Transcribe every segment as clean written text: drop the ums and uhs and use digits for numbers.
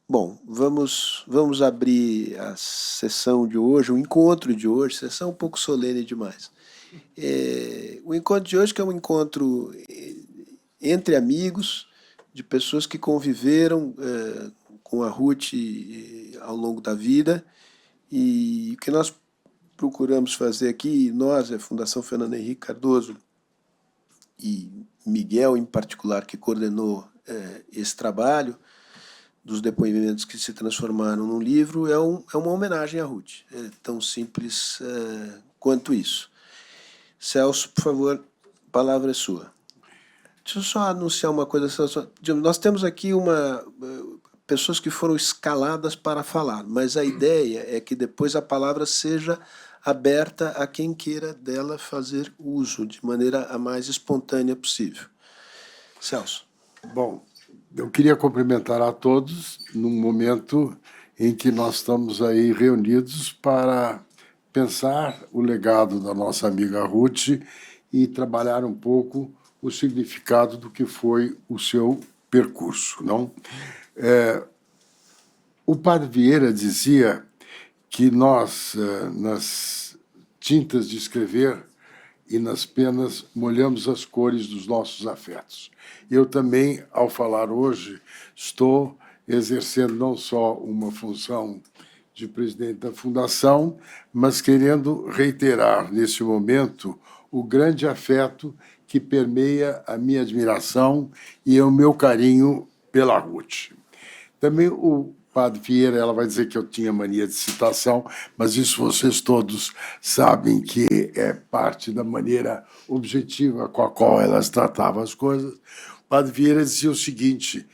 Bom, vamos abrir a sessão de hoje, o encontro de hoje, sessão um pouco solene demais. O encontro de hoje que é um encontro entre amigos, de pessoas que conviveram com a Ruth ao longo da vida, e o que nós procuramos fazer aqui, nós, a Fundação Fernando Henrique Cardoso, e Miguel em particular, que coordenou esse trabalho, dos depoimentos que se transformaram num livro, é uma homenagem à Ruth. É tão simples quanto isso. Celso, por favor, a palavra é sua. Deixa eu só anunciar uma coisa. Nós temos aqui pessoas que foram escaladas para falar, mas a ideia é que depois a palavra seja aberta a quem queira dela fazer uso de maneira a mais espontânea possível. Celso. Bom, eu queria cumprimentar a todos num momento em que nós estamos aí reunidos para pensar o legado da nossa amiga Ruth e trabalhar um pouco o significado do que foi o seu percurso, não? O padre Vieira dizia que nós, nas tintas de escrever e nas penas, molhamos as cores dos nossos afetos. Eu também, ao falar hoje, estou exercendo não só uma função de presidente da Fundação, mas querendo reiterar, nesse momento, o grande afeto que permeia a minha admiração e o meu carinho pela Ruth. Também o padre Vieira, ela vai dizer que eu tinha mania de citação, mas isso vocês todos sabem que é parte da maneira objetiva com a qual elas tratavam as coisas. O padre Vieira dizia o seguinte,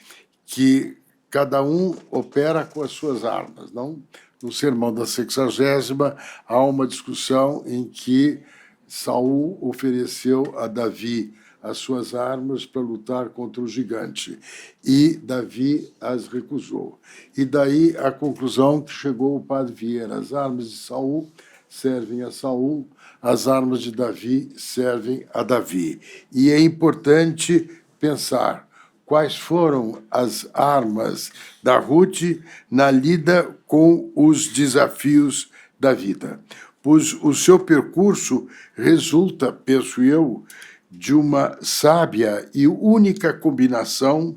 que cada um opera com as suas armas, não? No sermão da 60ª, há uma discussão em que Saul ofereceu a Davi as suas armas para lutar contra o gigante, e Davi as recusou. E daí a conclusão que chegou o padre Vieira: as armas de Saul servem a Saul, as armas de Davi servem a Davi. E é importante pensar quais foram as armas da Ruth na lida com os desafios da vida. Pois o seu percurso resulta, penso eu, de uma sábia e única combinação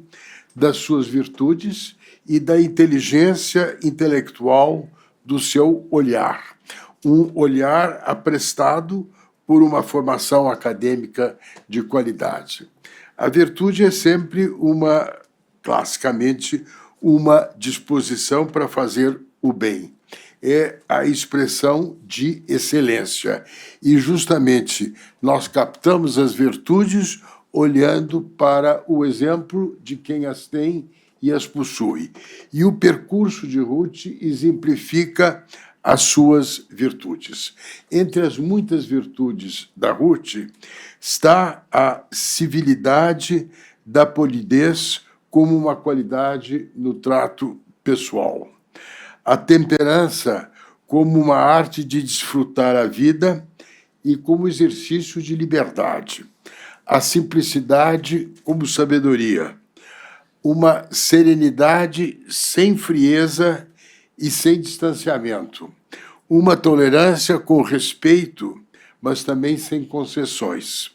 das suas virtudes e da inteligência intelectual do seu olhar. Um olhar aprestado por uma formação acadêmica de qualidade. A virtude é sempre classicamente, uma disposição para fazer o bem. É a expressão de excelência. E, justamente, nós captamos as virtudes olhando para o exemplo de quem as tem e as possui. E o percurso de Ruth exemplifica as suas virtudes. Entre as muitas virtudes da Ruth está a civilidade da polidez como uma qualidade no trato pessoal. A temperança como uma arte de desfrutar a vida e como exercício de liberdade. A simplicidade como sabedoria. Uma serenidade sem frieza e sem distanciamento. Uma tolerância com respeito, mas também sem concessões.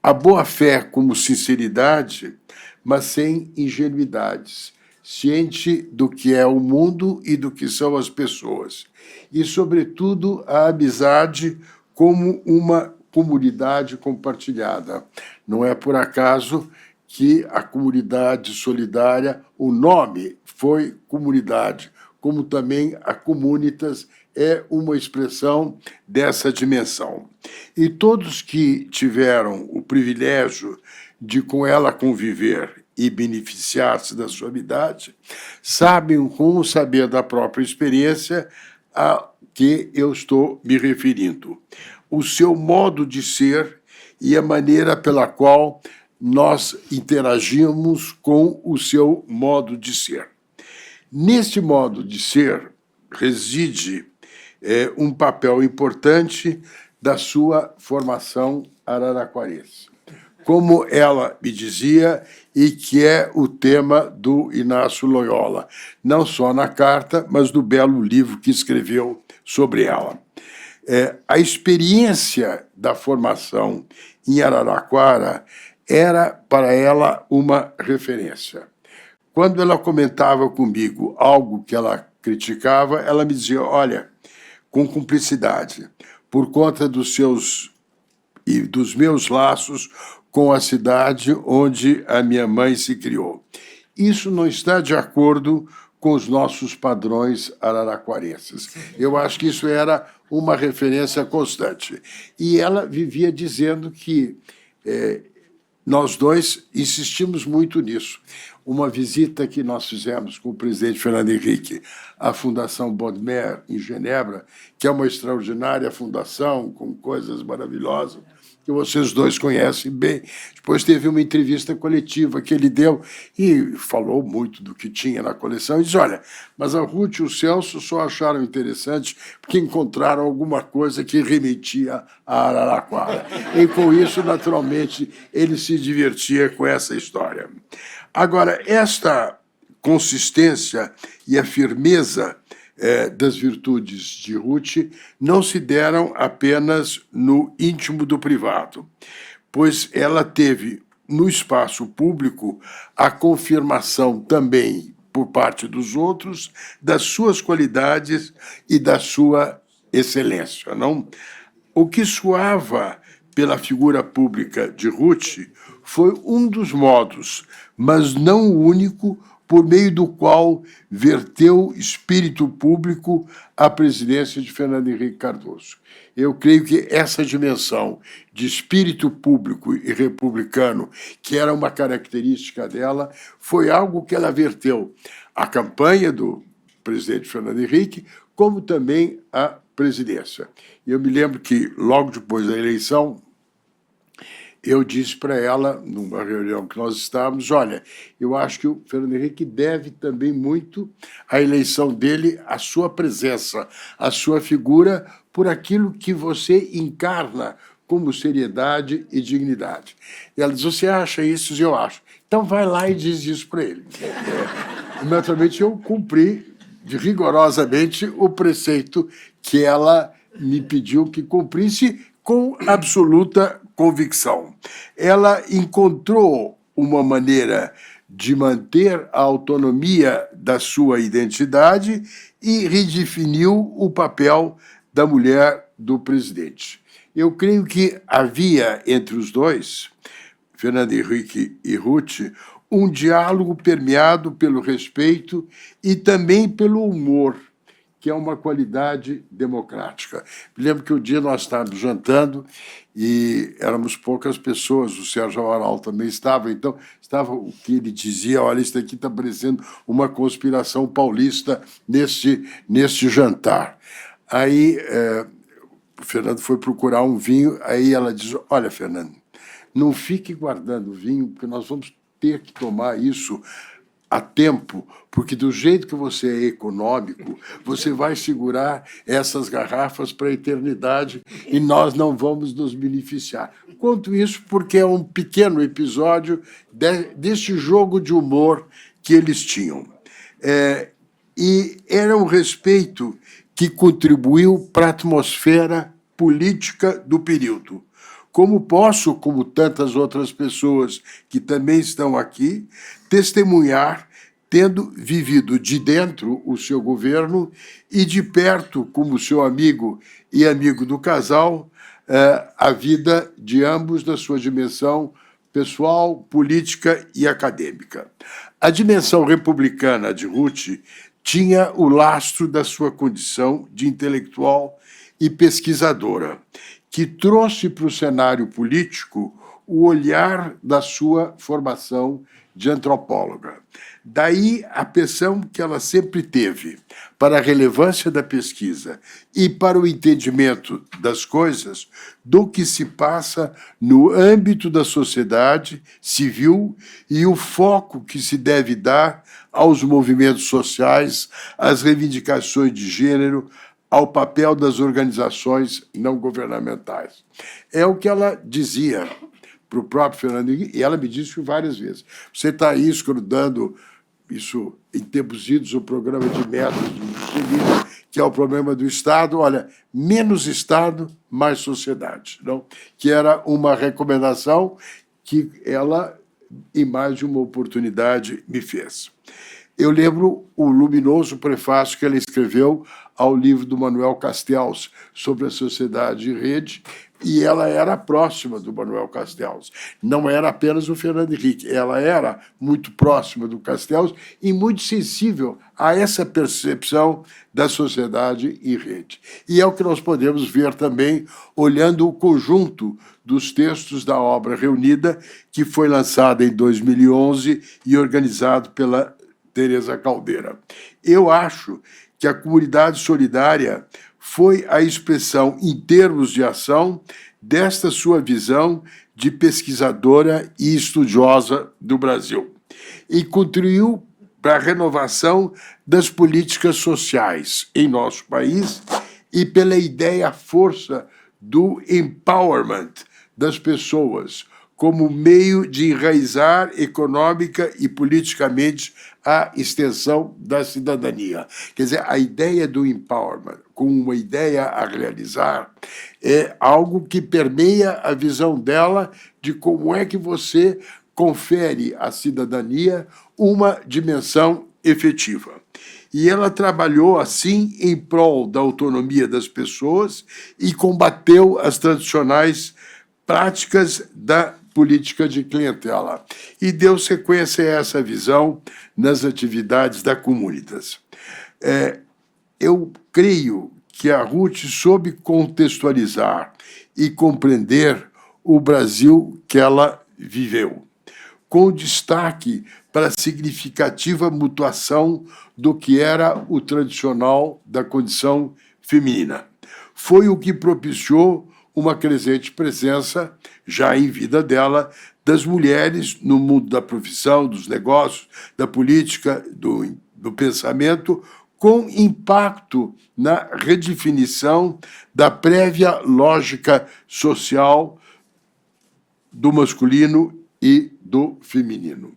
A boa-fé como sinceridade, mas sem ingenuidades, ciente do que é o mundo e do que são as pessoas. E, sobretudo, a amizade como uma comunidade compartilhada. Não é por acaso que a comunidade solidária, o nome foi comunidade, como também a Comunitas é uma expressão dessa dimensão. E todos que tiveram o privilégio de com ela conviver e beneficiar-se da sua amizade, sabem com o saber da própria experiência a que eu estou me referindo. O seu modo de ser e a maneira pela qual nós interagimos com o seu modo de ser. Neste modo de ser reside um papel importante da sua formação araraquarense. como ela me dizia, e que é o tema do Inácio Loyola, não só na carta, mas do belo livro que escreveu sobre ela. A experiência da formação em Araraquara era para ela uma referência. Quando ela comentava comigo algo que ela criticava, ela me dizia, olha, com cumplicidade, por conta dos seus e dos meus laços com a cidade onde a minha mãe se criou. Isso não está de acordo com os nossos padrões araraquarenses. Eu acho que isso era uma referência constante. E ela vivia dizendo que nós dois insistimos muito nisso. Uma visita que nós fizemos com o presidente Fernando Henrique à Fundação Bodmer, em Genebra, que é uma extraordinária fundação com coisas maravilhosas, que vocês dois conhecem bem. Depois teve uma entrevista coletiva que ele deu e falou muito do que tinha na coleção. E disse, olha, mas a Ruth e o Celso só acharam interessante porque encontraram alguma coisa que remetia a Araraquara. E, com isso, naturalmente, ele se divertia com essa história. Agora, esta consistência e a firmeza das virtudes de Ruth não se deram apenas no íntimo do privado, pois ela teve, no espaço público, a confirmação também, por parte dos outros, das suas qualidades e da sua excelência. Não? O que soava pela figura pública de Ruth foi um dos modos, mas não o único, por meio do qual verteu espírito público à presidência de Fernando Henrique Cardoso. Eu creio que essa dimensão de espírito público e republicano, que era uma característica dela, foi algo que ela verteu à campanha do presidente Fernando Henrique, como também à presidência. Eu me lembro que, logo depois da eleição, eu disse para ela, numa reunião que nós estávamos, olha, eu acho que o Fernando Henrique deve também muito à eleição dele, à sua presença, à sua figura, por aquilo que você encarna como seriedade e dignidade. E ela diz, você acha isso? E eu acho. Então vai lá e diz isso para ele. Naturalmente, eu cumpri rigorosamente o preceito que ela me pediu que cumprisse com absoluta convicção. Ela encontrou uma maneira de manter a autonomia da sua identidade e redefiniu o papel da mulher do presidente. Eu creio que havia entre os dois, Fernando Henrique e Ruth, um diálogo permeado pelo respeito e também pelo humor, que é uma qualidade democrática. Me lembro que um dia nós estávamos jantando e éramos poucas pessoas, o Sérgio Amaral também estava, então estava o que ele dizia, olha, isso aqui está parecendo uma conspiração paulista neste jantar. Aí o Fernando foi procurar um vinho, aí ela diz, olha, Fernando, não fique guardando vinho, porque nós vamos ter que tomar isso a tempo, porque do jeito que você é econômico, você vai segurar essas garrafas para a eternidade e nós não vamos nos beneficiar. Conto isso porque é um pequeno episódio deste jogo de humor que eles tinham. E era um respeito que contribuiu para a atmosfera política do período. Como posso, como tantas outras pessoas que também estão aqui, testemunhar, tendo vivido de dentro o seu governo e de perto, como seu amigo e amigo do casal, a vida de ambos na sua dimensão pessoal, política e acadêmica. A dimensão republicana de Ruth tinha o lastro da sua condição de intelectual e pesquisadora, que trouxe para o cenário político o olhar da sua formação de antropóloga. Daí a pressão que ela sempre teve para a relevância da pesquisa e para o entendimento das coisas, do que se passa no âmbito da sociedade civil e o foco que se deve dar aos movimentos sociais, às reivindicações de gênero, ao papel das organizações não governamentais. É o que ela dizia para o próprio Fernando Henrique, e ela me disse várias vezes: você está aí escrutando isso em tempos idos, o programa de metas do Juscelino, que é o problema do Estado, olha, menos Estado, mais sociedade, não? Que era uma recomendação que ela, em mais de uma oportunidade, me fez. Eu lembro o luminoso prefácio que ela escreveu ao livro do Manuel Castells sobre a sociedade em rede, e ela era próxima do Manuel Castells. Não era apenas o Fernando Henrique, ela era muito próxima do Castells e muito sensível a essa percepção da sociedade em rede. E é o que nós podemos ver também olhando o conjunto dos textos da obra reunida, que foi lançada em 2011 e organizado pela Teresa Caldeira. Eu acho que a comunidade solidária foi a expressão, em termos de ação, desta sua visão de pesquisadora e estudiosa do Brasil. E contribuiu para a renovação das políticas sociais em nosso país e pela ideia força do empowerment das pessoas como meio de enraizar econômica e politicamente a extensão da cidadania. Quer dizer, a ideia do empowerment, como uma ideia a realizar, é algo que permeia a visão dela de como é que você confere à cidadania uma dimensão efetiva. E ela trabalhou, assim, em prol da autonomia das pessoas e combateu as tradicionais práticas da política de clientela. E deu sequência a essa visão nas atividades da Comunitas. Eu creio que a Ruth soube contextualizar e compreender o Brasil que ela viveu, com destaque para a significativa mutação do que era o tradicional da condição feminina. Foi o que propiciou uma crescente presença, já em vida dela, das mulheres no mundo da profissão, dos negócios, da política, do pensamento, com impacto na redefinição da prévia lógica social do masculino e do feminino.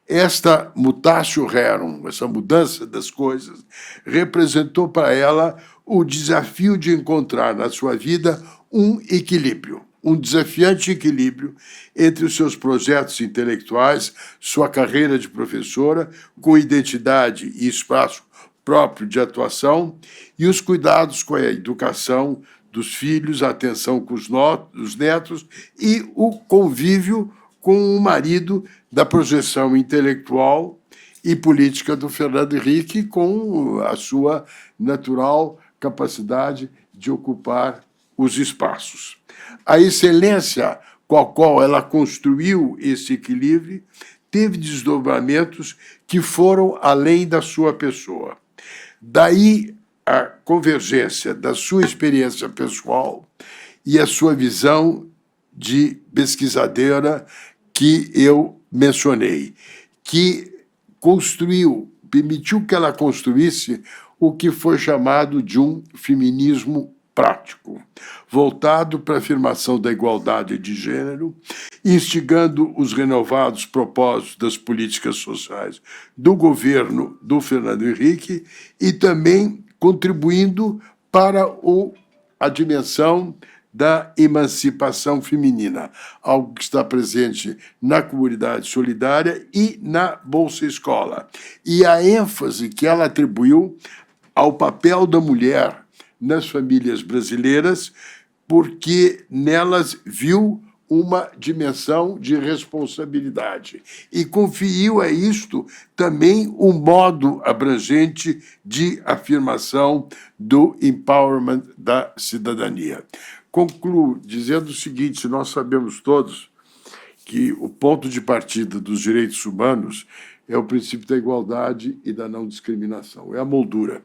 Esta mutatio rerum, essa mudança das coisas, representou para ela o desafio de encontrar na sua vida um equilíbrio, um desafiante equilíbrio entre os seus projetos intelectuais, sua carreira de professora, com identidade e espaço próprio de atuação, e os cuidados com a educação dos filhos, a atenção com os netos e o convívio com o marido da projeção intelectual e política do Fernando Henrique, com a sua natural capacidade de ocupar os espaços. A excelência com a qual ela construiu esse equilíbrio teve desdobramentos que foram além da sua pessoa. Daí a convergência da sua experiência pessoal e a sua visão de pesquisadora que eu mencionei, que permitiu que ela construísse o que foi chamado de um feminismo prático, voltado para a afirmação da igualdade de gênero, instigando os renovados propósitos das políticas sociais do governo do Fernando Henrique e também contribuindo para a dimensão da emancipação feminina, algo que está presente na comunidade solidária e na Bolsa Escola. E a ênfase que ela atribuiu ao papel da mulher nas famílias brasileiras, porque nelas viu uma dimensão de responsabilidade e conferiu a isto também um modo abrangente de afirmação do empowerment da cidadania. Concluo dizendo o seguinte: nós sabemos todos que o ponto de partida dos direitos humanos é o princípio da igualdade e da não discriminação, é a moldura.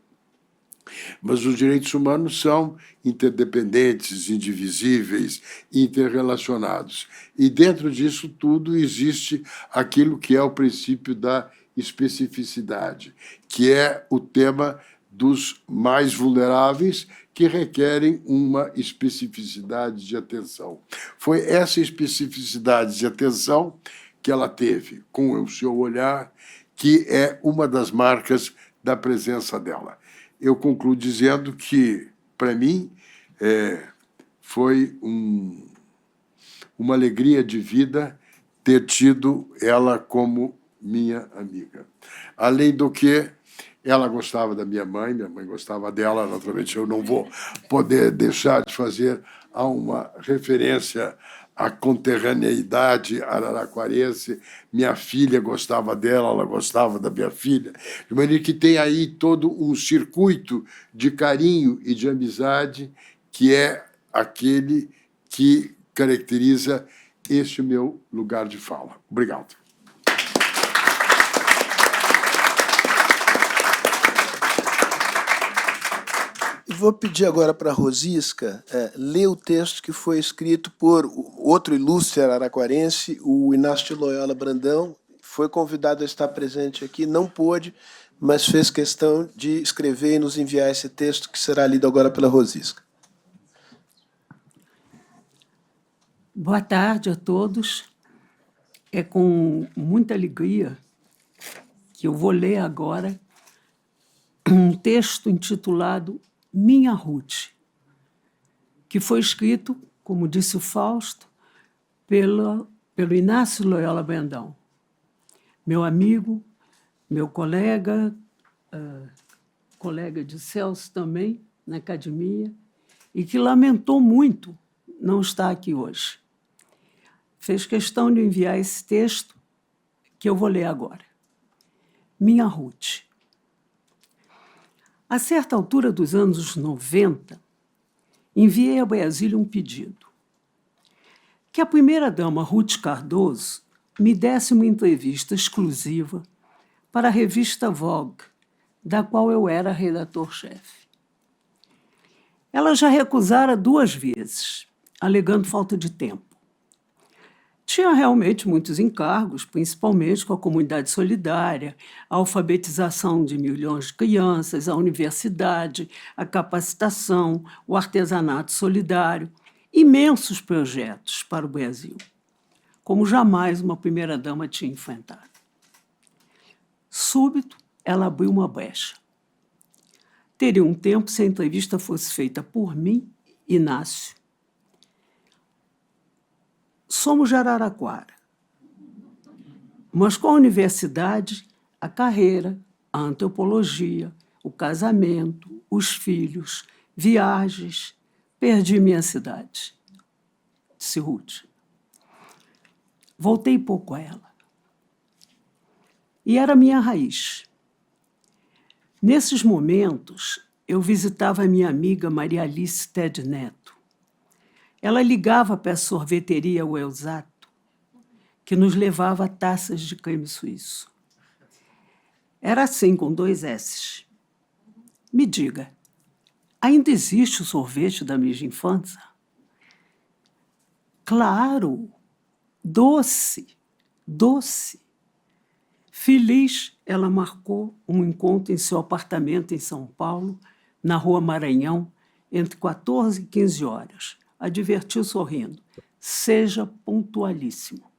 Mas os direitos humanos são interdependentes, indivisíveis, interrelacionados. E dentro disso tudo existe aquilo que é o princípio da especificidade, que é o tema dos mais vulneráveis que requerem uma especificidade de atenção. Foi essa especificidade de atenção que ela teve com o seu olhar, que é uma das marcas da presença dela. Eu concluo dizendo que, para mim, foi uma alegria de vida ter tido ela como minha amiga. Além do que, ela gostava da minha mãe gostava dela, naturalmente eu não vou poder deixar de fazer uma referência à conterraneidade araraquarense. Minha filha gostava dela, ela gostava da minha filha, de maneira que tem aí todo um circuito de carinho e de amizade que é aquele que caracteriza este meu lugar de fala. Obrigado. Vou pedir agora para a Rosisca ler o texto que foi escrito por outro ilustre araraquarense, o Inácio de Loyola Brandão. Foi convidado a estar presente aqui, não pôde, mas fez questão de escrever e nos enviar esse texto que será lido agora pela Rosisca. Boa tarde a todos. É com muita alegria que eu vou ler agora um texto intitulado Minha Ruth, que foi escrito, como disse o Fausto, pelo Inácio Loyola Brandão, meu amigo, meu colega, colega de Celso também, na academia, e que lamentou muito não estar aqui hoje. Fez questão de enviar esse texto que eu vou ler agora. Minha Ruth. A certa altura dos anos 90, enviei a Brasília um pedido. Que a primeira-dama Ruth Cardoso me desse uma entrevista exclusiva para a revista Vogue, da qual eu era redator-chefe. Ela já recusara 2 vezes, alegando falta de tempo. Tinha realmente muitos encargos, principalmente com a comunidade solidária, a alfabetização de milhões de crianças, a universidade, a capacitação, o artesanato solidário, imensos projetos para o Brasil, como jamais uma primeira-dama tinha enfrentado. Súbito, ela abriu uma brecha. Teria um tempo se a entrevista fosse feita por mim, Inácio. Somos de Araraquara, mas com a universidade, a carreira, a antropologia, o casamento, os filhos, viagens, perdi minha cidade, disse Ruth. Voltei pouco a ela. E era minha raiz. Nesses momentos, eu visitava a minha amiga Maria Alice Ted Neto. Ela ligava para a sorveteria Welsato, que nos levava a taças de creme suíço. Era assim, com 2 S's. Me diga, ainda existe o sorvete da minha infância? Claro, doce, doce. Feliz, ela marcou um encontro em seu apartamento em São Paulo, na Rua Maranhão, entre 14 e 15 horas. Advertiu sorrindo. Seja pontualíssimo.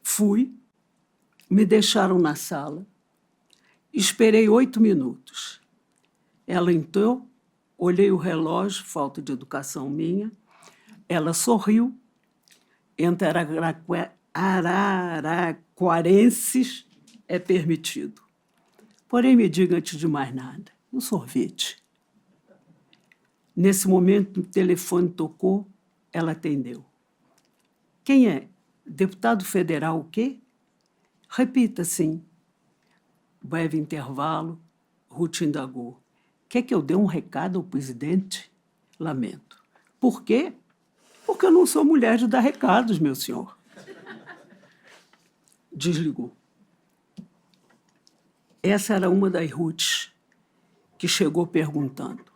Fui, me deixaram na sala, esperei 8 minutos. Ela entrou, olhei o relógio, falta de educação minha, ela sorriu, entre araraquarenses é permitido. Porém, me diga antes de mais nada, um sorvete. Nesse momento, o telefone tocou, ela atendeu. Quem é? Deputado federal o quê? Repita, sim. Breve intervalo, Ruth indagou. Quer que eu dê um recado ao presidente? Lamento. Por quê? Porque eu não sou mulher de dar recados, meu senhor. Desligou. Essa era uma das Ruths que chegou perguntando.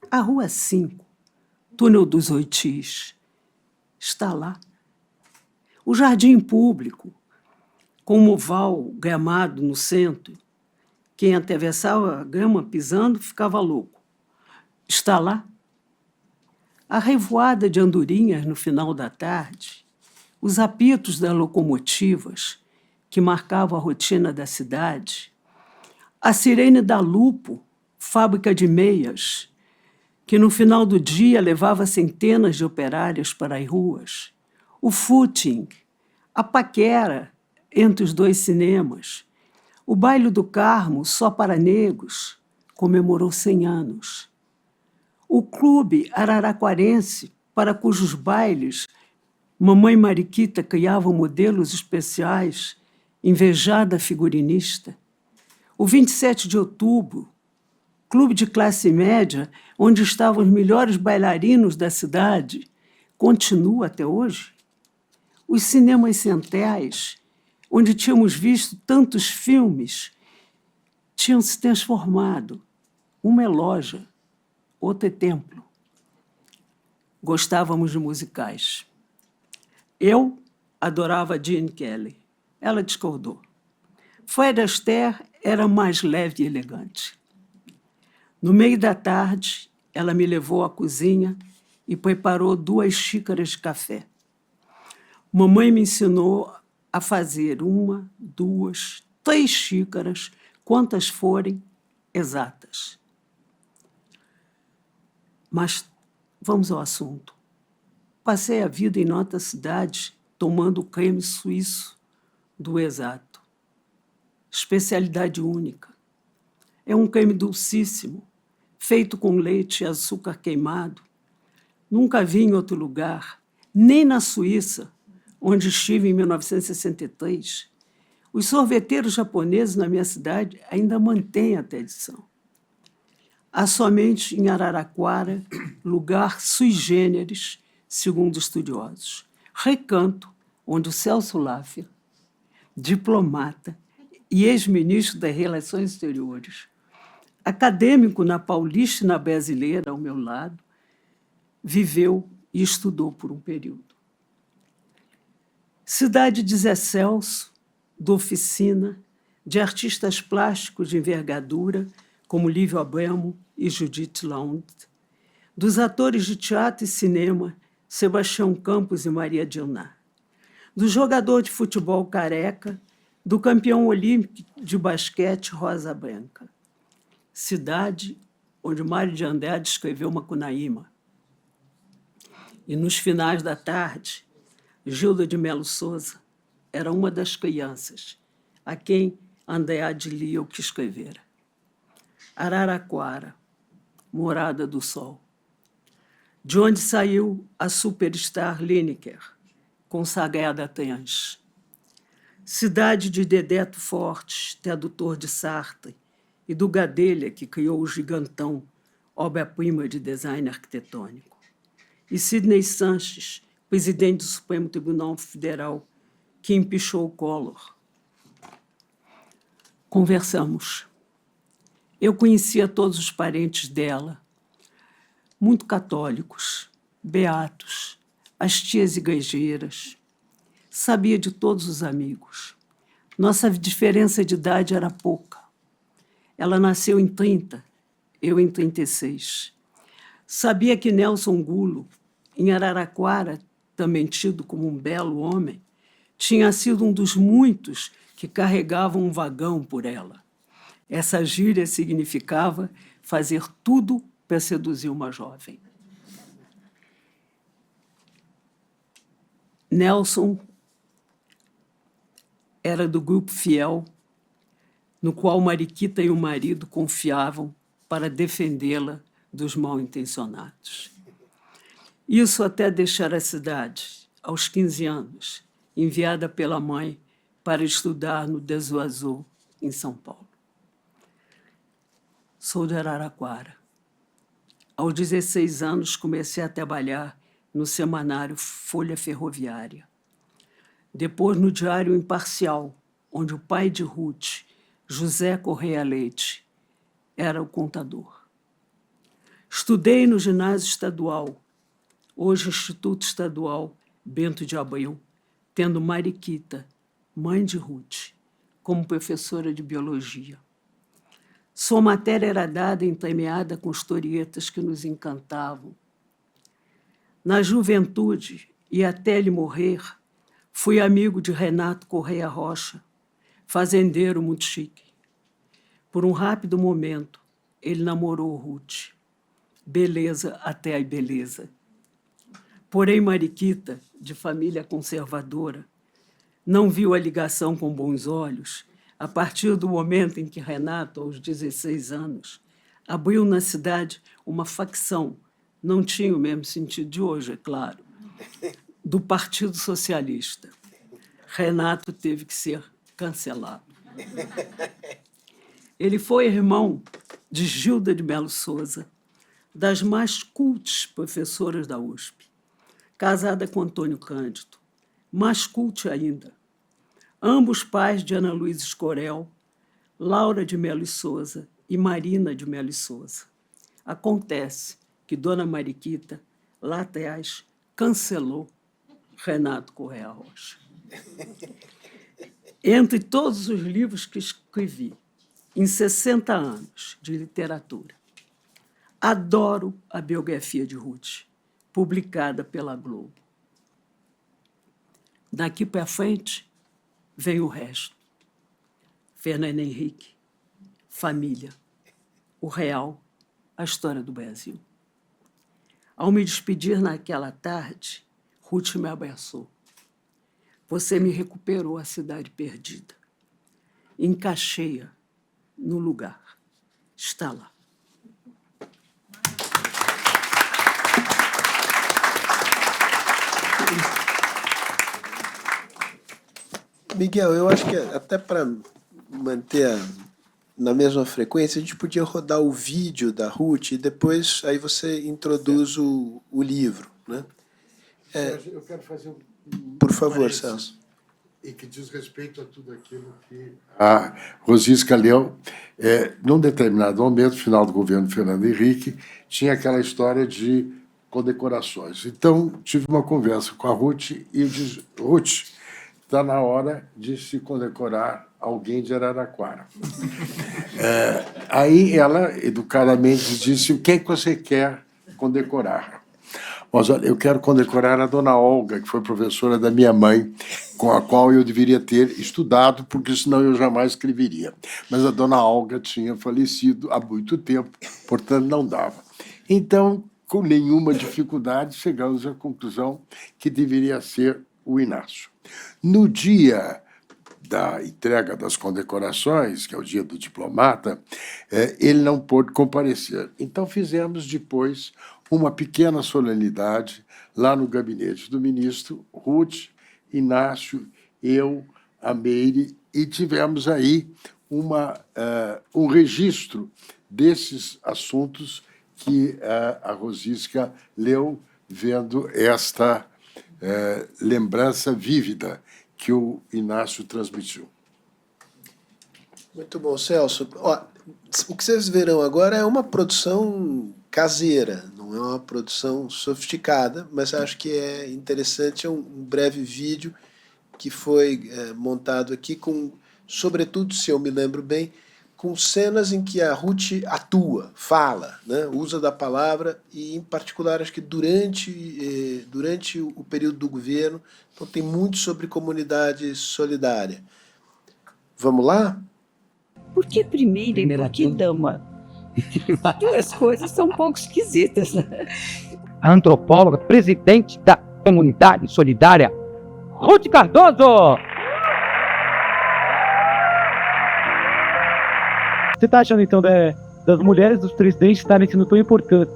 A Rua 5, Túnel dos Oitis, está lá. O jardim público, com um oval gramado no centro, Quem atravessava a grama pisando ficava louco. Está lá? A revoada de andorinhas no final da tarde, os apitos das locomotivas que marcavam a rotina da cidade, a sirene da Lupo, fábrica de meias, que no final do dia levava centenas de operários para as ruas, o footing, a paquera entre os dois cinemas, o baile do Carmo só para negros, comemorou 100 anos. O clube araraquarense, para cujos bailes Mamãe Mariquita criava modelos especiais, invejada figurinista. O 27 de outubro, clube de classe média, onde estavam os melhores bailarinos da cidade, continua até hoje. Os cinemas centrais, onde tínhamos visto tantos filmes, tinham se transformado. Uma é loja, outra é templo. Gostávamos de musicais. Eu adorava Gene Kelly. Ela discordou. Fred Astaire era mais leve e elegante. No meio da tarde, ela me levou à cozinha e preparou 2 xícaras de café. Mamãe me ensinou a fazer 1, 2, 3 xícaras, quantas forem exatas. Mas vamos ao assunto. Passei a vida em nossa cidade tomando o creme suíço do Exato. Especialidade única. É um creme dulcíssimo, feito com leite e açúcar queimado. Nunca vi em outro lugar, nem na Suíça, onde estive em 1963. Os sorveteiros japoneses na minha cidade ainda mantêm a tradição. Há somente em Araraquara lugar sui generis, segundo estudiosos. Recanto, onde o Celso Laffer, diplomata e ex-ministro das Relações Exteriores, acadêmico na Paulista e na Brasileira, ao meu lado, viveu e estudou por um período. Cidade de Zé Celso, de oficina, de artistas plásticos de envergadura, como Lívio Abramo e Judith Land, dos atores de teatro e cinema, Sebastião Campos e Maria Dioná, do jogador de futebol Careca, do campeão olímpico de basquete Rosa Branca. Cidade onde Mário de Andrade escreveu Macunaíma. E nos finais da tarde, Gilda de Melo Souza era uma das crianças a quem Andrade lia o que escrevera. Araraquara, morada do sol, de onde saiu a superstar Lineker, consagrada a trans. Cidade de Dedeto Fortes, tradutor de Sartre, e do Gadelha, que criou o Gigantão, obra-prima de design arquitetônico. E Sidney Sanches, presidente do Supremo Tribunal Federal, que empichou o Collor. Conversamos. Eu conhecia todos os parentes dela, muito católicos, beatos, as tias igrejeiras. Sabia de todos os amigos. Nossa diferença de idade era pouca. Ela nasceu em 30, eu em 36. Sabia que Nelson Gulo, em Araraquara, também tido como um belo homem, tinha sido um dos muitos que carregavam um vagão por ela. Essa gíria significava fazer tudo para seduzir uma jovem. Nelson era do grupo fiel, no qual Mariquita e o marido confiavam para defendê-la dos mal-intencionados. Isso até deixar a cidade, aos 15 anos, enviada pela mãe para estudar no Desuazul, em São Paulo. Sou de Araraquara. Aos 16 anos, comecei a trabalhar no semanário Folha Ferroviária. Depois, no Diário Imparcial, onde o pai de Ruth, José Correia Leite, era o contador. Estudei no ginásio estadual, hoje Instituto Estadual Bento de Abreu, tendo Mariquita, mãe de Ruth, como professora de biologia. Sua matéria era dada entremeada com historietas que nos encantavam. Na juventude, e até ele morrer, fui amigo de Renato Correia Rocha, fazendeiro muito chique. Por um rápido momento, ele namorou Ruth. Beleza até a beleza. Porém, Mariquita, de família conservadora, não viu a ligação com bons olhos a partir do momento em que Renato, aos 16 anos, abriu na cidade uma facção, não tinha o mesmo sentido de hoje, é claro, do Partido Socialista. Renato teve que ser cancelado. Ele foi irmão de Gilda de Melo Souza, das mais cultas professoras da USP, casada com Antônio Cândido, mais cult ainda. Ambos pais de Ana Luísa Escorel, Laura de Melo e Souza e Marina de Melo e Souza. Acontece que Dona Mariquita, lá atrás, cancelou Renato Correia Rocha. Entre todos os livros que escrevi, em 60 anos de literatura, adoro a biografia de Ruth, publicada pela Globo. Daqui para frente, vem o resto. Fernando Henrique, família, o real, a história do Brasil. Ao me despedir naquela tarde, Ruth me abraçou. Você me recuperou a cidade perdida. Encaixei-a no lugar. Está lá. Miguel, eu acho que até para manter na mesma frequência, a gente podia rodar o vídeo da Ruth e depois aí você introduz o livro, né? Sérgio, eu quero fazer Por favor, Celso. E que diz respeito a tudo aquilo que a Rosisca leu. Num determinado momento, final do governo Fernando Henrique, tinha aquela história de condecorações. Então, tive uma conversa com a Ruth e eu disse, Ruth, está na hora de se condecorar alguém de Araraquara. Aí ela, educadamente, disse, o que é que você quer condecorar? Mas olha, eu quero condecorar a dona Olga, que foi professora da minha mãe, com a qual eu deveria ter estudado, porque senão eu jamais escreveria. Mas a dona Olga tinha falecido há muito tempo, portanto não dava. Então, com nenhuma dificuldade, chegamos à conclusão que deveria ser o Inácio. No dia da entrega das condecorações, que é o dia do diplomata, ele não pôde comparecer. Então fizemos depois uma pequena solenidade lá no gabinete do ministro, Ruth, Inácio, eu, a Meire, e tivemos aí um registro desses assuntos que a Rosisca leu, vendo esta lembrança vívida que o Inácio transmitiu. Muito bom, Celso. Ó, o que vocês verão agora é uma produção caseira, não é uma produção sofisticada, mas acho que é interessante, é um breve vídeo que foi montado aqui com, sobretudo, se eu me lembro bem, com cenas em que a Ruth atua, fala, né, usa da palavra e, em particular, acho que durante o período do governo, então tem muito sobre comunidade solidária. Vamos lá? Por que primeira e por que dama? Duas coisas são um pouco esquisitas, né? A antropóloga, presidente da Comunidade Solidária, Ruth Cardoso! Você está achando, então, das mulheres dos presidentes estarem sendo tão importantes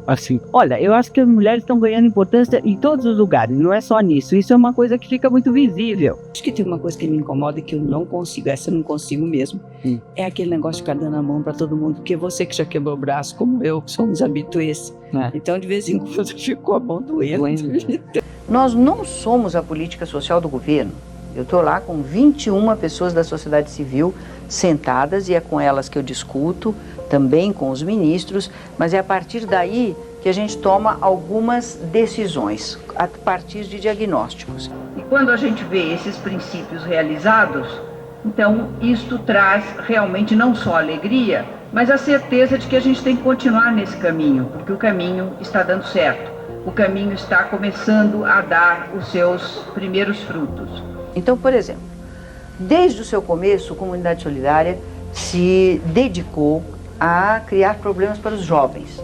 assim? Olha, eu acho que as mulheres estão ganhando importância em todos os lugares, não é só nisso. Isso é uma coisa que fica muito visível. Acho que tem uma coisa que me incomoda e que eu não consigo, essa eu não consigo mesmo. É aquele negócio de ficar dando a mão para todo mundo, porque você que já quebrou o braço, como eu, que somos habituês. Então, de vez em quando, ficou a mão doendo. Nós não somos a política social do governo. Eu estou lá com 21 pessoas da sociedade civil sentadas e é com elas que eu discuto, também com os ministros, mas é a partir daí que a gente toma algumas decisões, a partir de diagnósticos. E quando a gente vê esses princípios realizados, então isto traz realmente não só alegria, mas a certeza de que a gente tem que continuar nesse caminho, porque o caminho está dando certo. O caminho está começando a dar os seus primeiros frutos. Então, por exemplo, desde o seu começo, a Comunidade Solidária se dedicou a criar problemas para os jovens.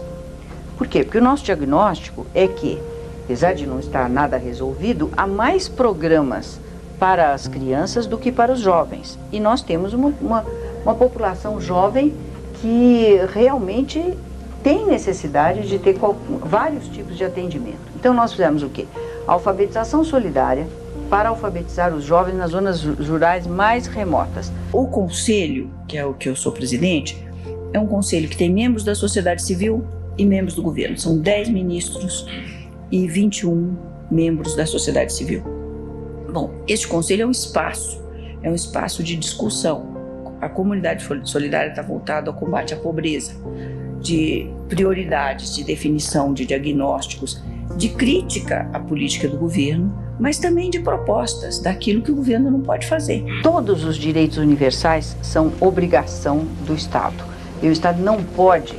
Por quê? Porque o nosso diagnóstico é que, apesar de não estar nada resolvido, há mais programas para as crianças do que para os jovens. E nós temos uma população jovem que realmente tem necessidade de ter vários tipos de atendimento. Então nós fizemos o quê? Alfabetização solidária para alfabetizar os jovens nas zonas rurais mais remotas. O conselho, que é o que eu sou presidente, é um conselho que tem membros da sociedade civil e membros do governo. São 10 ministros e 21 membros da sociedade civil. Bom, este conselho é um espaço de discussão. A comunidade solidária está voltada ao combate à pobreza, de prioridades, de definição de diagnósticos, de crítica à política do governo, mas também de propostas daquilo que o governo não pode fazer. Todos os direitos universais são obrigação do Estado. E o Estado não pode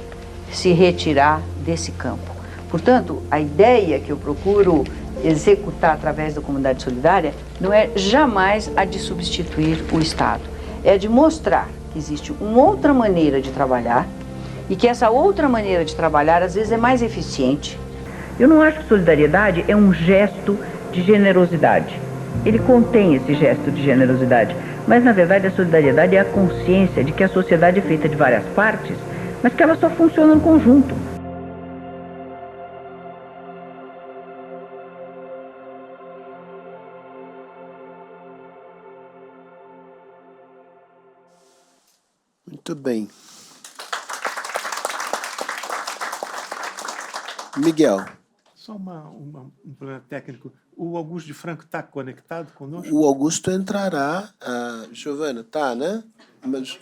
se retirar desse campo. Portanto, a ideia que eu procuro executar através da Comunidade Solidária não é jamais a de substituir o Estado. É a de mostrar que existe uma outra maneira de trabalhar e que essa outra maneira de trabalhar às vezes é mais eficiente. Eu não acho que solidariedade é um gesto de generosidade. Ele contém esse gesto de generosidade, mas na verdade a solidariedade é a consciência de que a sociedade é feita de várias partes, mas que ela só funciona no conjunto. Muito bem. Miguel. Só um problema técnico. O Augusto de Franco está conectado conosco? O Augusto entrará. Giovana, tá, né? Mas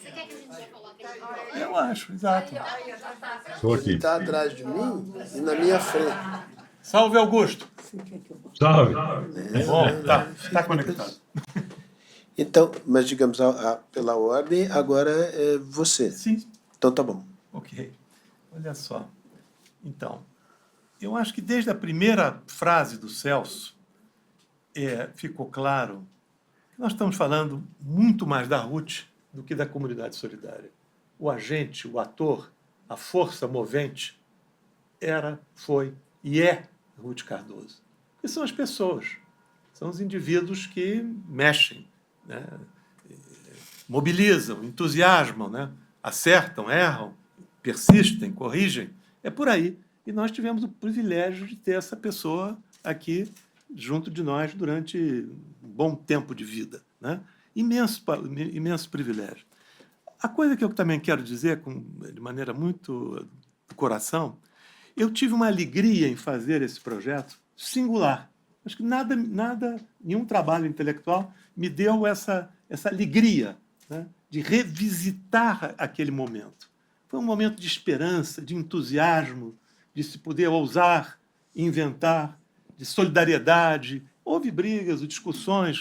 Eu acho, exato. Estou aqui. ele está atrás de mim e na minha frente. Salve, Augusto. Salve. Bom, tá conectado. Então, mas digamos, pela ordem, agora é você. Sim. Então tá bom. Ok. Olha só. Então, eu acho que desde a primeira frase do Celso, ficou claro que nós estamos falando muito mais da Ruth do que da comunidade solidária. O agente, o ator, a força movente foi e é Ruth Cardoso. Porque são as pessoas, são os indivíduos que mexem, né? Mobilizam, entusiasmam, né? Acertam, erram, persistem, corrigem. É por aí. E nós tivemos o privilégio de ter essa pessoa aqui junto de nós durante um bom tempo de vida, né? Imenso privilégio. A coisa que eu também quero dizer, de maneira muito do coração, eu tive uma alegria em fazer esse projeto singular. Acho que nenhum trabalho intelectual me deu essa alegria, né, de revisitar aquele momento. Foi um momento de esperança, de entusiasmo, de se poder ousar, inventar, de solidariedade. Houve brigas, discussões,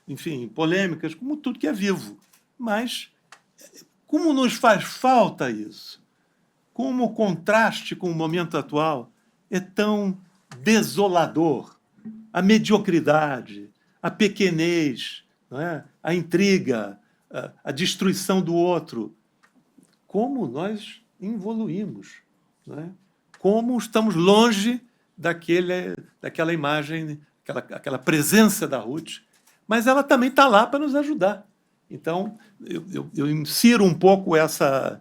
enfim, polêmicas, como tudo que é vivo. Mas como nos faz falta isso? Como o contraste com o momento atual é tão desolador. A mediocridade, a pequenez, não é? A intriga, a destruição do outro. Como nós evoluímos, não é? Como estamos longe daquela imagem, aquela presença da Ruth, mas ela também está lá para nos ajudar. Então, eu insiro um pouco a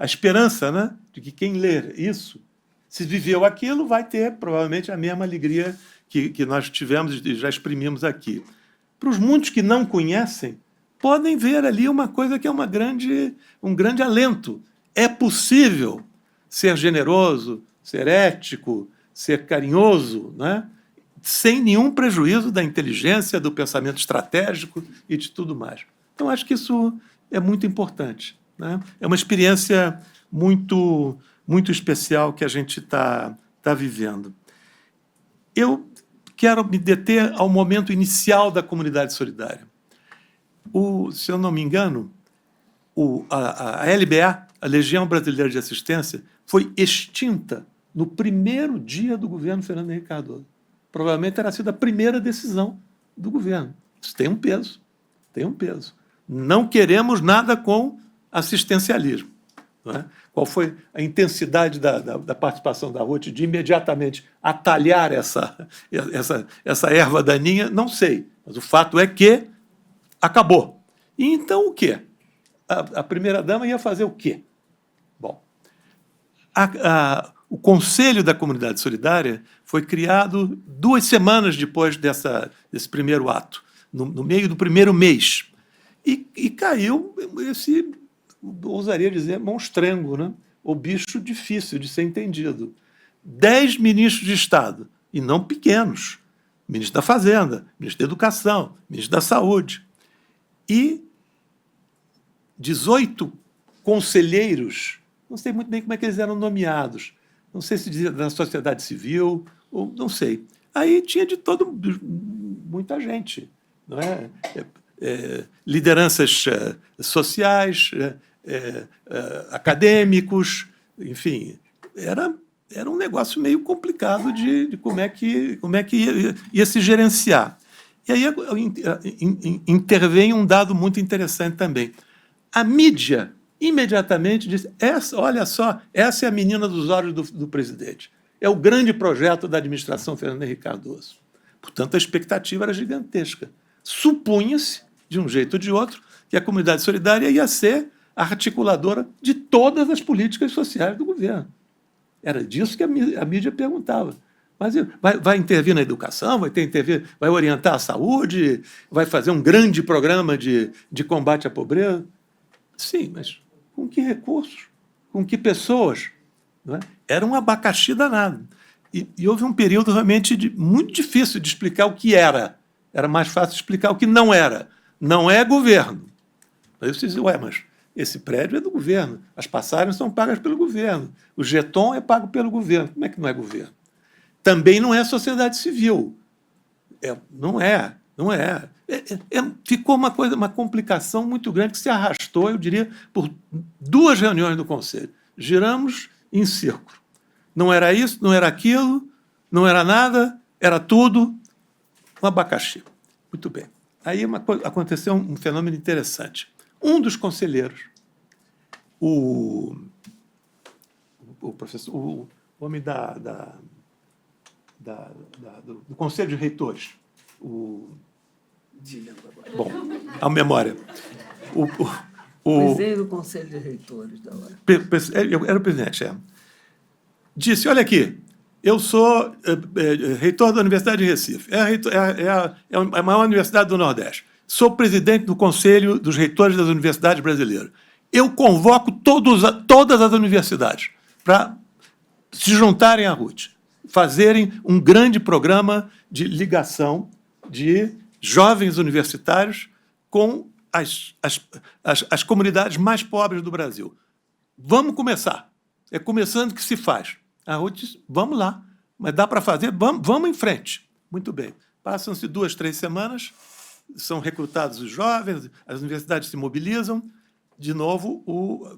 esperança, né, de que quem ler isso, se viveu aquilo, vai ter provavelmente a mesma alegria que nós tivemos e já exprimimos aqui. Para os muitos que não conhecem, podem ver ali uma coisa que é um grande alento. É possível ser generoso, ser ético, ser carinhoso, né? Sem nenhum prejuízo da inteligência, do pensamento estratégico e de tudo mais. Então, acho que isso é muito importante, né? É uma experiência muito, muito especial que a gente está vivendo. Eu quero me deter ao momento inicial da comunidade solidária. Se eu não me engano, a LBA, a Legião Brasileira de Assistência foi extinta no primeiro dia do governo Fernando Henrique Cardoso. Provavelmente terá sido a primeira decisão do governo. Isso tem um peso. Tem um peso. Não queremos nada com assistencialismo. Não é? Qual foi a intensidade da participação da Ruth de imediatamente atalhar essa erva daninha? Não sei. Mas o fato é que acabou. E então o quê? A primeira-dama ia fazer o quê? Bom, o Conselho da Comunidade Solidária foi criado 2 semanas depois desse primeiro ato, no meio do primeiro mês. E caiu esse, ousaria dizer, monstrengo, né? O bicho difícil de ser entendido. 10 ministros de Estado, e não pequenos. Ministro da Fazenda, ministro da Educação, ministro da Saúde. E 18 conselheiros, não sei muito bem como é que eles eram nomeados, não sei se dizia da sociedade civil, ou não sei. Aí tinha de muita gente, não é? Lideranças sociais, acadêmicos, enfim, era um negócio meio complicado de como é que ia se gerenciar. E aí intervém um dado muito interessante também. A mídia imediatamente disse, olha só, essa é a menina dos olhos do presidente. É o grande projeto da administração Fernando Henrique Cardoso. Portanto, a expectativa era gigantesca. Supunha-se, de um jeito ou de outro, que a comunidade solidária ia ser a articuladora de todas as políticas sociais do governo. Era disso que a mídia perguntava. Mas vai intervir na educação, vai orientar a saúde, vai fazer um grande programa de combate à pobreza? Sim, mas com que recursos? Com que pessoas? Não é? Era um abacaxi danado. E houve um período realmente muito difícil de explicar o que era. Era mais fácil explicar o que não era. Não é governo. Aí você diz, mas esse prédio é do governo, as passagens são pagas pelo governo, o jeton é pago pelo governo. Como é que não é governo? Também não é sociedade civil. Não é. Ficou uma complicação muito grande que se arrastou, eu diria, por 2 reuniões do Conselho. Giramos em círculo. Não era isso, não era aquilo, não era nada, era tudo um abacaxi. Muito bem. Aí aconteceu um fenômeno interessante. Um dos conselheiros, o professor, o homem do Conselho de Reitores, bom, a memória. Presidente do Conselho de Reitores da hora. Era o presidente, disse, olha aqui, eu sou reitor da Universidade de Recife, é a maior universidade do Nordeste, sou presidente do Conselho dos Reitores das Universidades Brasileiras. Eu convoco todas as universidades para se juntarem à RUT, fazerem um grande programa de ligação de jovens universitários com as comunidades mais pobres do Brasil. Vamos começar. É começando que se faz. A Ruth disse, vamos lá, mas dá para fazer, vamos em frente. Muito bem. Passam-se 2, 3 semanas, são recrutados os jovens, as universidades se mobilizam. De novo, o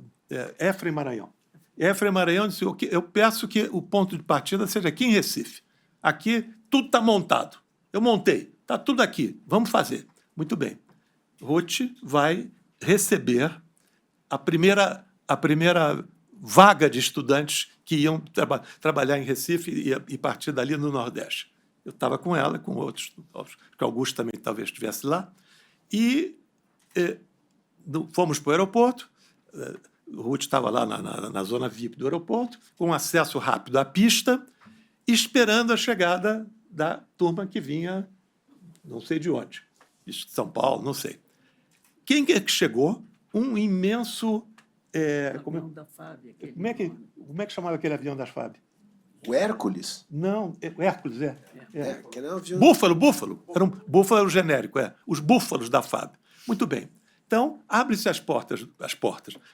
Efraim Maranhão. Efraim Maranhão disse, eu peço que o ponto de partida seja aqui em Recife. Aqui tudo está montado. Eu montei, está tudo aqui, vamos fazer. Muito bem. Ruth vai receber a primeira vaga de estudantes que iam trabalhar em Recife e partir dali no Nordeste. Eu estava com ela, com outros, que Augusto também talvez estivesse lá, e fomos para o aeroporto. Ruth estava lá na zona VIP do aeroporto, com acesso rápido à pista, esperando a chegada da turma que vinha, não sei de onde, de São Paulo, não sei. Quem é que chegou? Um imenso... Avião da FAB. Como é que chamava aquele avião das FAB? O Hércules? Não, o Hércules, Aquele é um avião... Búfalo. Era Búfalo era o genérico, os búfalos da FAB. Muito bem. Então, abre-se as portas.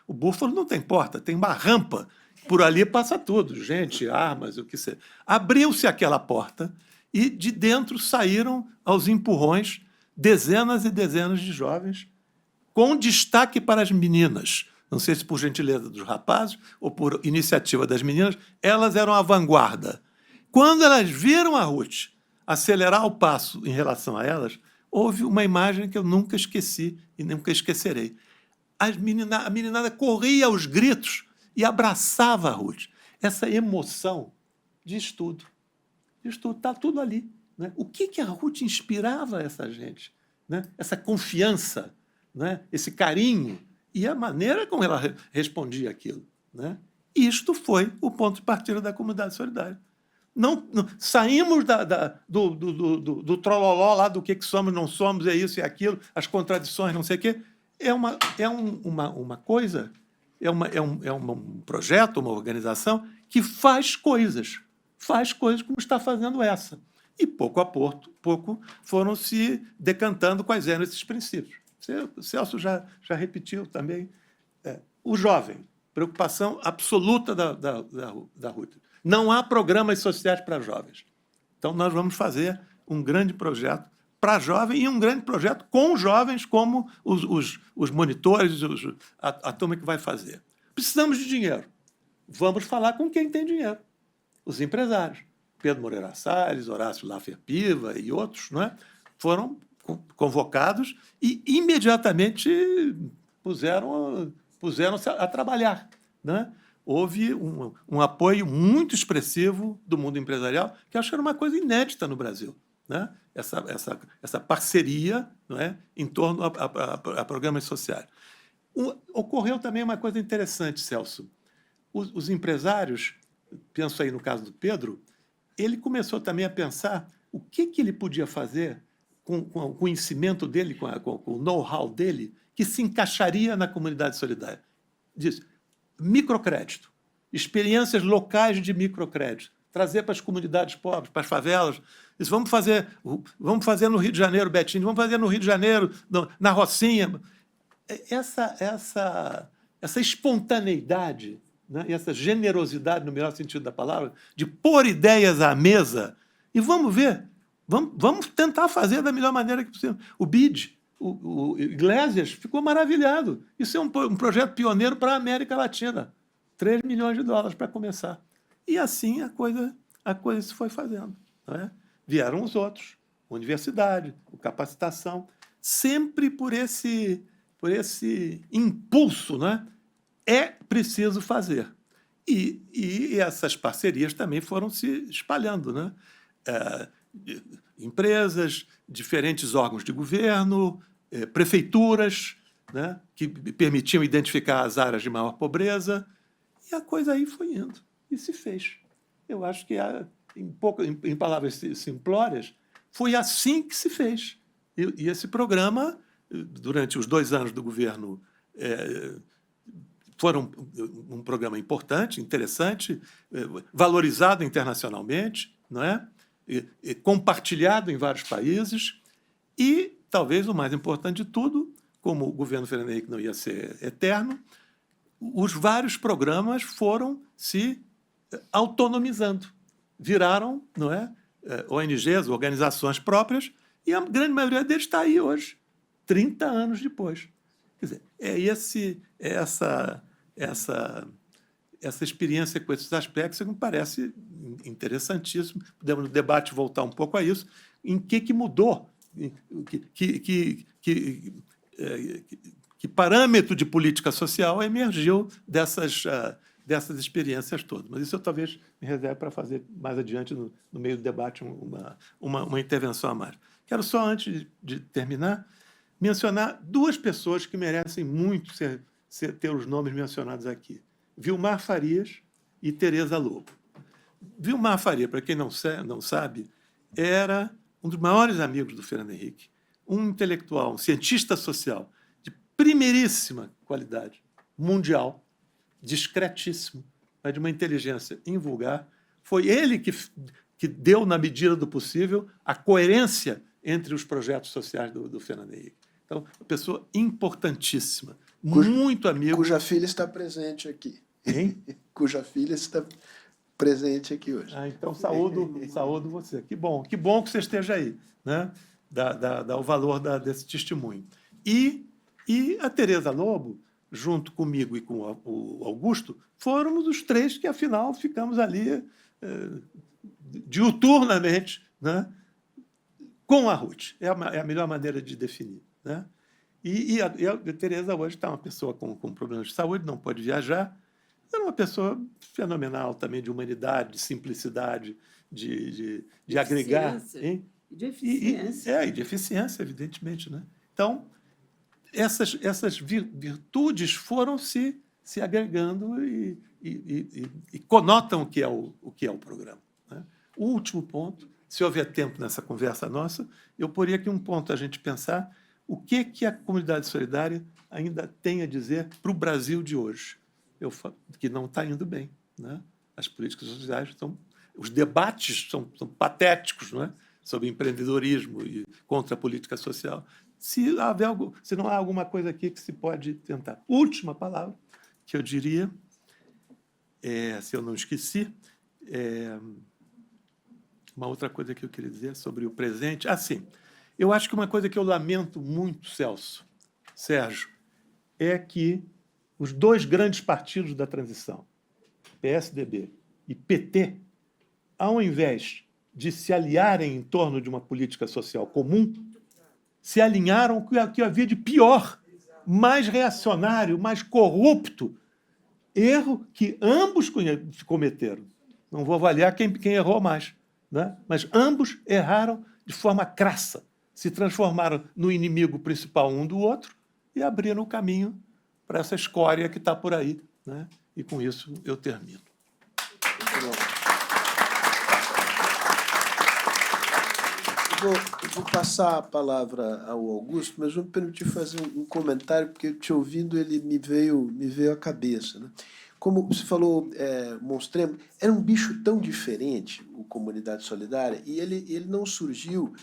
O búfalo não tem porta, tem uma rampa. Por ali passa tudo, gente, armas, o que seja. Abriu-se aquela porta e de dentro saíram aos empurrões dezenas e dezenas de jovens, com destaque para as meninas. não sei se por gentileza dos rapazes ou por iniciativa das meninas, elas eram a vanguarda. Quando elas viram a Ruth acelerar o passo em relação a elas, houve uma imagem que eu nunca esqueci e nunca esquecerei. A meninada corria aos gritos e abraçava a Ruth. Essa emoção diz tudo. Diz tudo, está tudo ali. Né? O que a Ruth inspirava essa gente? Né? Essa confiança, né? Esse carinho e a maneira como ela respondia aquilo. Né? Isto foi o ponto de partida da comunidade solidária. Não, saímos do trololó lá do que somos, não somos, é isso e aquilo, as contradições, não sei o quê. É uma coisa, um projeto, uma organização que faz coisas como está fazendo essa. E, pouco a pouco, foram se decantando quais eram esses princípios. O Celso já repetiu também. O jovem, preocupação absoluta da Ruth. Não há programas sociais para jovens. Então, nós vamos fazer um grande projeto para jovem e um grande projeto com jovens como os monitores, a turma que vai fazer. Precisamos de dinheiro. Vamos falar com quem tem dinheiro. Os empresários. Pedro Moreira Salles, Horácio Laffer Piva e outros, não é? Foram convocados e imediatamente puseram-se a trabalhar. Né? Houve um apoio muito expressivo do mundo empresarial, que acho que era uma coisa inédita no Brasil. Né? Essa parceria, não é? Em torno a programas sociais. Ocorreu também uma coisa interessante, Celso. Os empresários, penso aí no caso do Pedro, ele começou também a pensar o que ele podia fazer com o conhecimento dele, com o know-how dele, que se encaixaria na comunidade solidária. Diz, microcrédito, experiências locais de microcrédito, trazer para as comunidades pobres, para as favelas. Diz, vamos fazer no Rio de Janeiro, Betinho, vamos fazer no Rio de Janeiro, na Rocinha. Essa espontaneidade, né, e essa generosidade, no melhor sentido da palavra, de pôr ideias à mesa e vamos ver, vamos tentar fazer da melhor maneira que possível. O BID, o Iglesias, ficou maravilhado. Isso é um projeto pioneiro para a América Latina. 3 milhões de dólares para começar. E assim a coisa se foi fazendo. Não é? Vieram os outros, universidade, capacitação, sempre por esse impulso, né? É preciso fazer. E essas parcerias também foram se espalhando. Né? Empresas, diferentes órgãos de governo, prefeituras, né? Que permitiam identificar as áreas de maior pobreza, e a coisa aí foi indo, e se fez. Eu acho que, em palavras simplórias, foi assim que se fez. E esse programa, durante os 2 anos do governo, foram um programa importante, interessante, valorizado internacionalmente, não é? E compartilhado em vários países e, talvez o mais importante de tudo, como o governo Fernando Henrique não ia ser eterno, os vários programas foram se autonomizando, viraram, não é? ONGs, organizações próprias, e a grande maioria deles está aí hoje, 30 anos depois. Quer dizer, essa experiência com esses aspectos que me parece interessantíssimo. Podemos, no debate, voltar um pouco a isso. Em que mudou? Que parâmetro de política social emergiu dessas experiências todas? Mas isso eu talvez me reserve para fazer mais adiante, no meio do debate, uma intervenção a mais. Quero só, antes de terminar, mencionar 2 pessoas que merecem muito ter os nomes mencionados aqui. Vilmar Farias e Tereza Lobo. Vilmar Farias, para quem não sabe, era um dos maiores amigos do Fernando Henrique, um intelectual, um cientista social de primeiríssima qualidade, mundial, discretíssimo, mas de uma inteligência invulgar. Foi ele que deu, na medida do possível, a coerência entre os projetos sociais do Fernando Henrique. Então, uma pessoa importantíssima, muito amigo. Cuja filha está presente aqui. Hein? Cuja filha está presente aqui hoje. Então, saúdo você. Que bom que você esteja aí, né? Dá o valor desse testemunho. E a Tereza Lobo junto comigo e com o Augusto, fomos os três que, afinal, ficamos ali diuturnamente, né, com a Ruth. É a melhor maneira de definir. Né? E a Tereza hoje está uma pessoa com problemas de saúde, não pode viajar. Era uma pessoa fenomenal também, de humanidade, de simplicidade, de agregar. Hein? De eficiência. E de eficiência, evidentemente. Né? Então, essas virtudes foram se agregando e conotam o que é o programa. Né? O último ponto, se houver tempo nessa conversa nossa, eu poria aqui um ponto a gente pensar o que a comunidade solidária ainda tem a dizer para o Brasil de hoje, que não está indo bem. Né? As políticas sociais os debates são patéticos, não é? Sobre empreendedorismo e contra a política social. Se não há alguma coisa aqui que se pode tentar. Última palavra que eu diria, se eu não esqueci, uma outra coisa que eu queria dizer sobre o presente. Sim, eu acho que uma coisa que eu lamento muito, Sérgio, é que os dois grandes partidos da transição, PSDB e PT, ao invés de se aliarem em torno de uma política social comum, se alinharam com o que havia de pior, mais reacionário, mais corrupto, erro que ambos cometeram. Não vou avaliar quem errou mais, né? Mas ambos erraram de forma crassa, se transformaram no inimigo principal um do outro e abriram o caminho para essa escória que está por aí. Né? E com isso eu termino. Eu vou passar a palavra ao Augusto, mas vou me permitir fazer um comentário, porque te ouvindo ele me veio à cabeça. Né? Como você falou, Monstremo, era um bicho tão diferente, o Comunidade Solidária, e ele não surgiu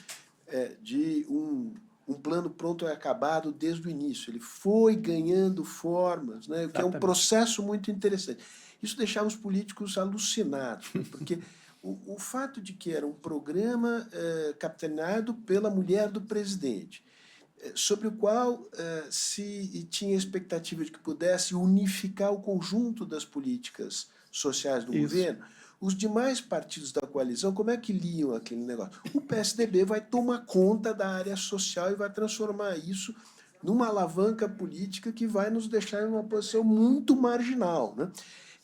de um plano pronto e acabado desde o início. Ele foi ganhando formas, né? Que é um processo muito interessante. Isso deixava os políticos alucinados, né? Porque o fato de que era um programa capitaneado pela mulher do presidente, sobre o qual se tinha a expectativa de que pudesse unificar o conjunto das políticas sociais do governo, os demais partidos da coalizão, como é que liam aquele negócio? O PSDB vai tomar conta da área social e vai transformar isso numa alavanca política que vai nos deixar em uma posição muito marginal. Né?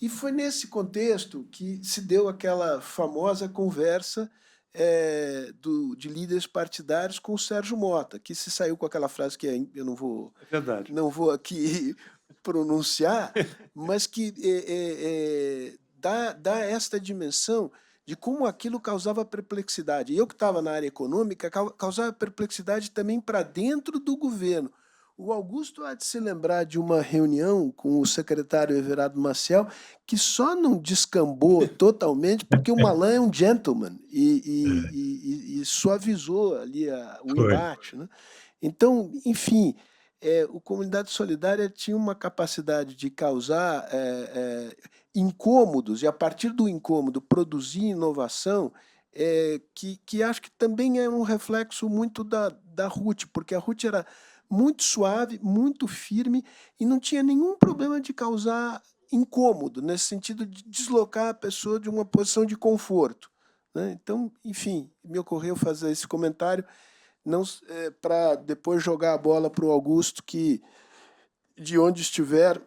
E foi nesse contexto que se deu aquela famosa conversa de líderes partidários com o Sérgio Mota, que se saiu com aquela frase que eu não vou aqui pronunciar, mas que dá esta dimensão de como aquilo causava perplexidade. Eu que estava na área econômica, causava perplexidade também para dentro do governo. O Augusto há de se lembrar de uma reunião com o secretário Everardo Maciel que só não descambou totalmente porque o Malan é um gentleman e suavizou ali o embate. Né? Então, enfim, o Comunidade Solidária tinha uma capacidade de causar incômodos e, a partir do incômodo, produzir inovação que acho que também é um reflexo muito da Ruth, porque a Ruth era muito suave, muito firme e não tinha nenhum problema de causar incômodo, nesse sentido de deslocar a pessoa de uma posição de conforto. Né? Então, enfim, me ocorreu fazer esse comentário para depois jogar a bola para o Augusto, que, de onde estiver,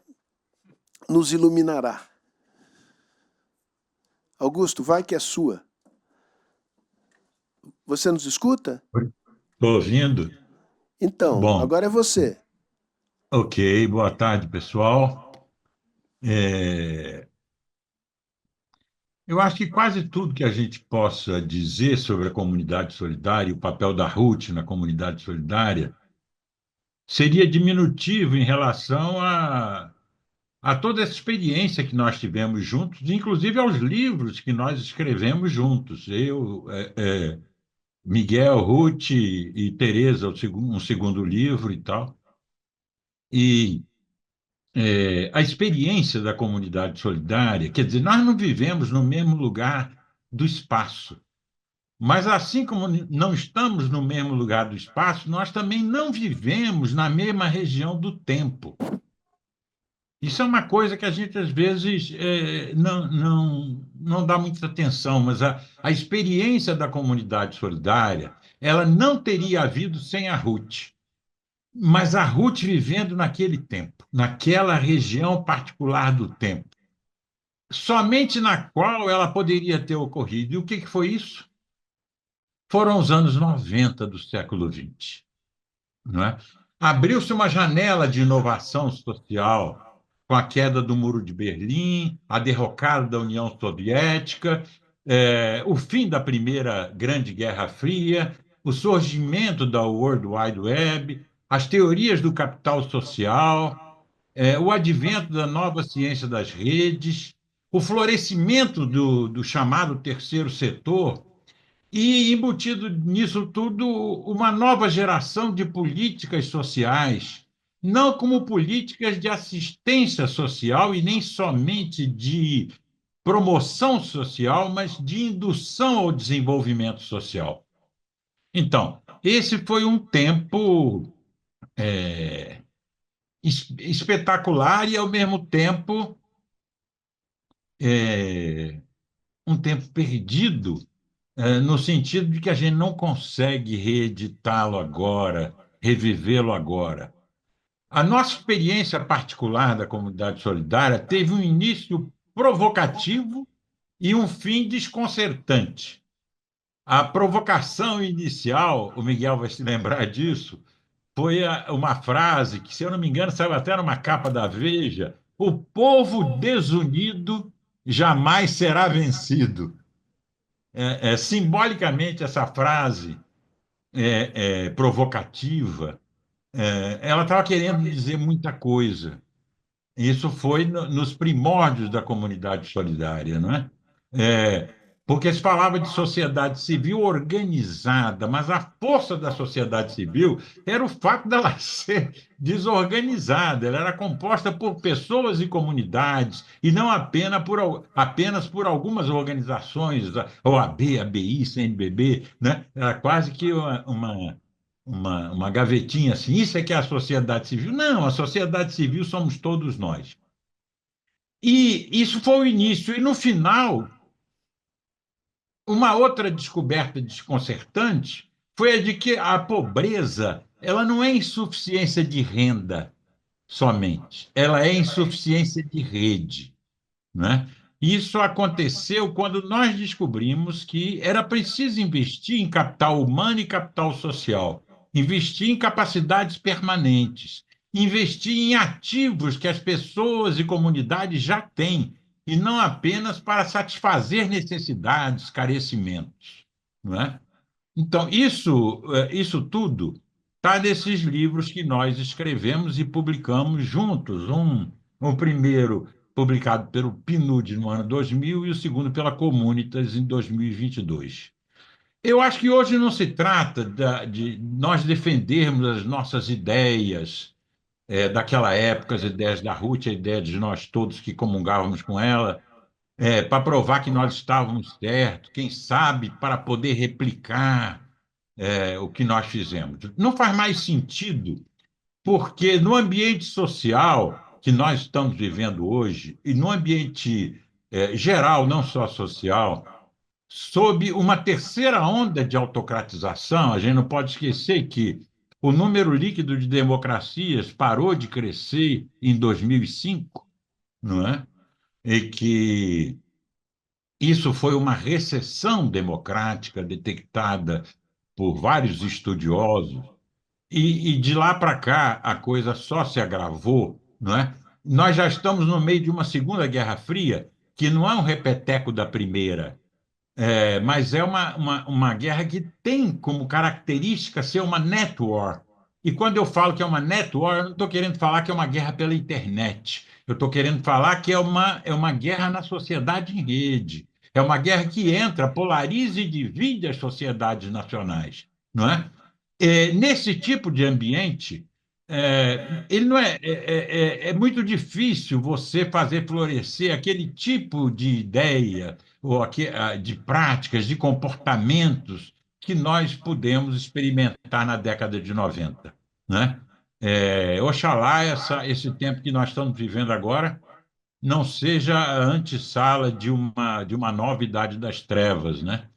nos iluminará. Augusto, vai que é sua. Você nos escuta? Estou ouvindo. Então, bom, agora é você. Ok, boa tarde, pessoal. Eu acho que quase tudo que a gente possa dizer sobre a comunidade solidária e o papel da Ruth na comunidade solidária seria diminutivo em relação a toda essa experiência que nós tivemos juntos, inclusive aos livros que nós escrevemos juntos. Eu, Miguel, Ruth e Tereza, um segundo livro e tal. E a experiência da comunidade solidária, quer dizer, nós não vivemos no mesmo lugar do espaço, mas assim como não estamos no mesmo lugar do espaço, nós também não vivemos na mesma região do tempo. Isso é uma coisa que a gente, às vezes, não dá muita atenção, mas a experiência da comunidade solidária, ela não teria havido sem a Ruth. Mas a Ruth vivendo naquele tempo, naquela região particular do tempo, somente na qual ela poderia ter ocorrido. E o que foi isso? Foram os anos 90 do século XX. Não é? Abriu-se uma janela de inovação social com a queda do Muro de Berlim, a derrocada da União Soviética, o fim da Primeira Grande Guerra Fria, o surgimento da World Wide Web, as teorias do capital social, o advento da nova ciência das redes, o florescimento do chamado terceiro setor, e, embutido nisso tudo, uma nova geração de políticas sociais, não como políticas de assistência social e nem somente de promoção social, mas de indução ao desenvolvimento social. Então, esse foi um tempo espetacular e, ao mesmo tempo, um tempo perdido, no sentido de que a gente não consegue reeditá-lo agora, revivê-lo agora. A nossa experiência particular da comunidade solidária teve um início provocativo e um fim desconcertante. A provocação inicial, o Miguel vai se lembrar disso, foi uma frase que, se eu não me engano, saiu até numa capa da Veja: o povo desunido jamais será vencido. Simbolicamente, essa frase provocativa, ela estava querendo dizer muita coisa. Isso foi nos primórdios da comunidade solidária, não é? Porque se falava de sociedade civil organizada, mas a força da sociedade civil era o fato dela ser desorganizada, ela era composta por pessoas e comunidades, e não apenas por algumas organizações, OAB, ABI, CNBB, né? Era quase que uma gavetinha assim, isso é que é a sociedade civil. Não, a sociedade civil somos todos nós. E isso foi o início. E, no final, uma outra descoberta desconcertante foi a de que a pobreza, ela não é insuficiência de renda somente, ela é insuficiência de rede, né? Isso aconteceu quando nós descobrimos que era preciso investir em capital humano e capital social, investir em capacidades permanentes, investir em ativos que as pessoas e comunidades já têm, e não apenas para satisfazer necessidades, carecimentos, não é? Então, isso tudo está nesses livros que nós escrevemos e publicamos juntos. O primeiro publicado pelo PNUD no ano 2000 e o segundo pela Communitas em 2022. Eu acho que hoje não se trata de nós defendermos as nossas ideias daquela época, as ideias da Ruth, a ideia de nós todos que comungávamos com ela, para provar que nós estávamos certos, quem sabe para poder replicar o que nós fizemos. Não faz mais sentido, porque no ambiente social que nós estamos vivendo hoje, e no ambiente geral, não só social, sob uma terceira onda de autocratização, a gente não pode esquecer que o número líquido de democracias parou de crescer em 2005, não é? E que isso foi uma recessão democrática detectada por vários estudiosos, e de lá para cá a coisa só se agravou, não é? Nós já estamos no meio de uma Segunda Guerra Fria, que não é um repeteco da primeira, mas é uma guerra que tem como característica ser uma net war. E quando eu falo que é uma net war, eu não estou querendo falar que é uma guerra pela internet. Eu estou querendo falar que é uma guerra na sociedade em rede. É uma guerra que entra, polariza e divide as sociedades nacionais, não é? Nesse tipo de ambiente, ele não é muito difícil você fazer florescer aquele tipo de ideia ou de práticas, de comportamentos que nós pudemos experimentar na década de 90, né? Oxalá esse tempo que nós estamos vivendo agora não seja a antessala de uma nova idade das trevas, né?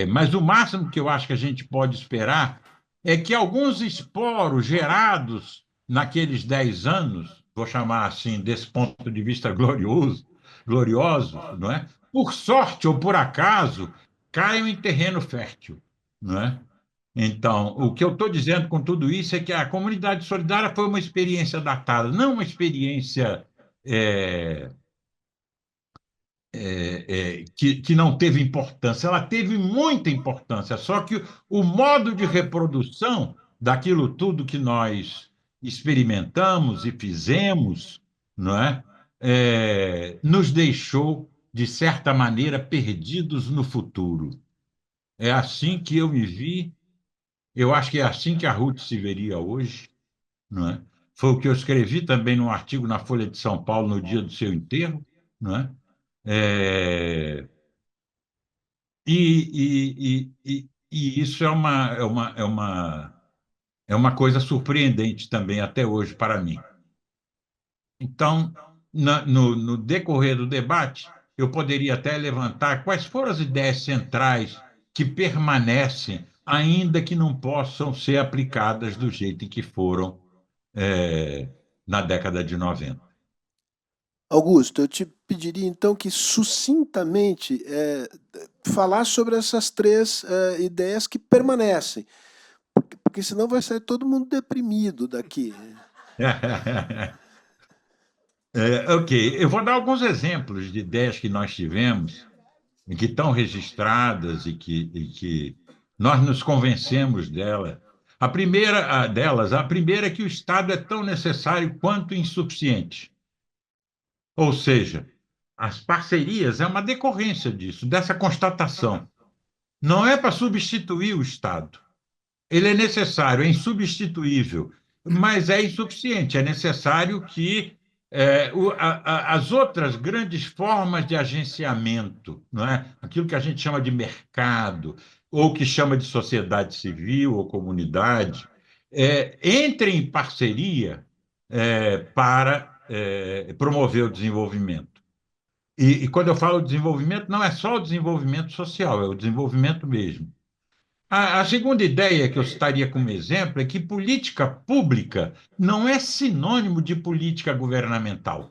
Mas o máximo que eu acho que a gente pode esperar é que alguns esporos gerados naqueles 10 anos, vou chamar assim, desse ponto de vista gloriosos, não é? Por sorte ou por acaso, caiam em terreno fértil, não é? Então, o que eu estou dizendo com tudo isso é que a comunidade solidária foi uma experiência datada, não uma experiência é, que não teve importância. Ela teve muita importância, só que o modo de reprodução daquilo tudo que nós experimentamos e fizemos, não é? Nos deixou, de certa maneira, perdidos no futuro. É assim que eu me vi, eu acho que é assim que a Ruth se veria hoje, não é? Foi o que eu escrevi também num artigo na Folha de São Paulo no dia do seu enterro, não é? É, e isso é uma coisa surpreendente também até hoje para mim. Então, no decorrer do debate, eu poderia até levantar quais foram as ideias centrais que permanecem, ainda que não possam ser aplicadas do jeito em que foram é, na década de 90. Augusto, eu te pediria então que sucintamente falar sobre essas três ideias que permanecem, porque senão vai sair todo mundo deprimido daqui. Ok, eu vou dar alguns exemplos de ideias que nós tivemos e que estão registradas e que nós nos convencemos dela. A primeira é que o Estado é tão necessário quanto insuficiente. Ou seja, as parcerias é uma decorrência disso, dessa constatação. Não é para substituir o Estado. Ele é necessário, é insubstituível, mas é insuficiente. É necessário que as outras grandes formas de agenciamento, não é? Aquilo que a gente chama de mercado, ou que chama de sociedade civil ou comunidade, entrem em parceria para promover o desenvolvimento. E quando eu falo desenvolvimento, não é só o desenvolvimento social, é o desenvolvimento mesmo. A segunda ideia que eu citaria como exemplo é que política pública não é sinônimo de política governamental.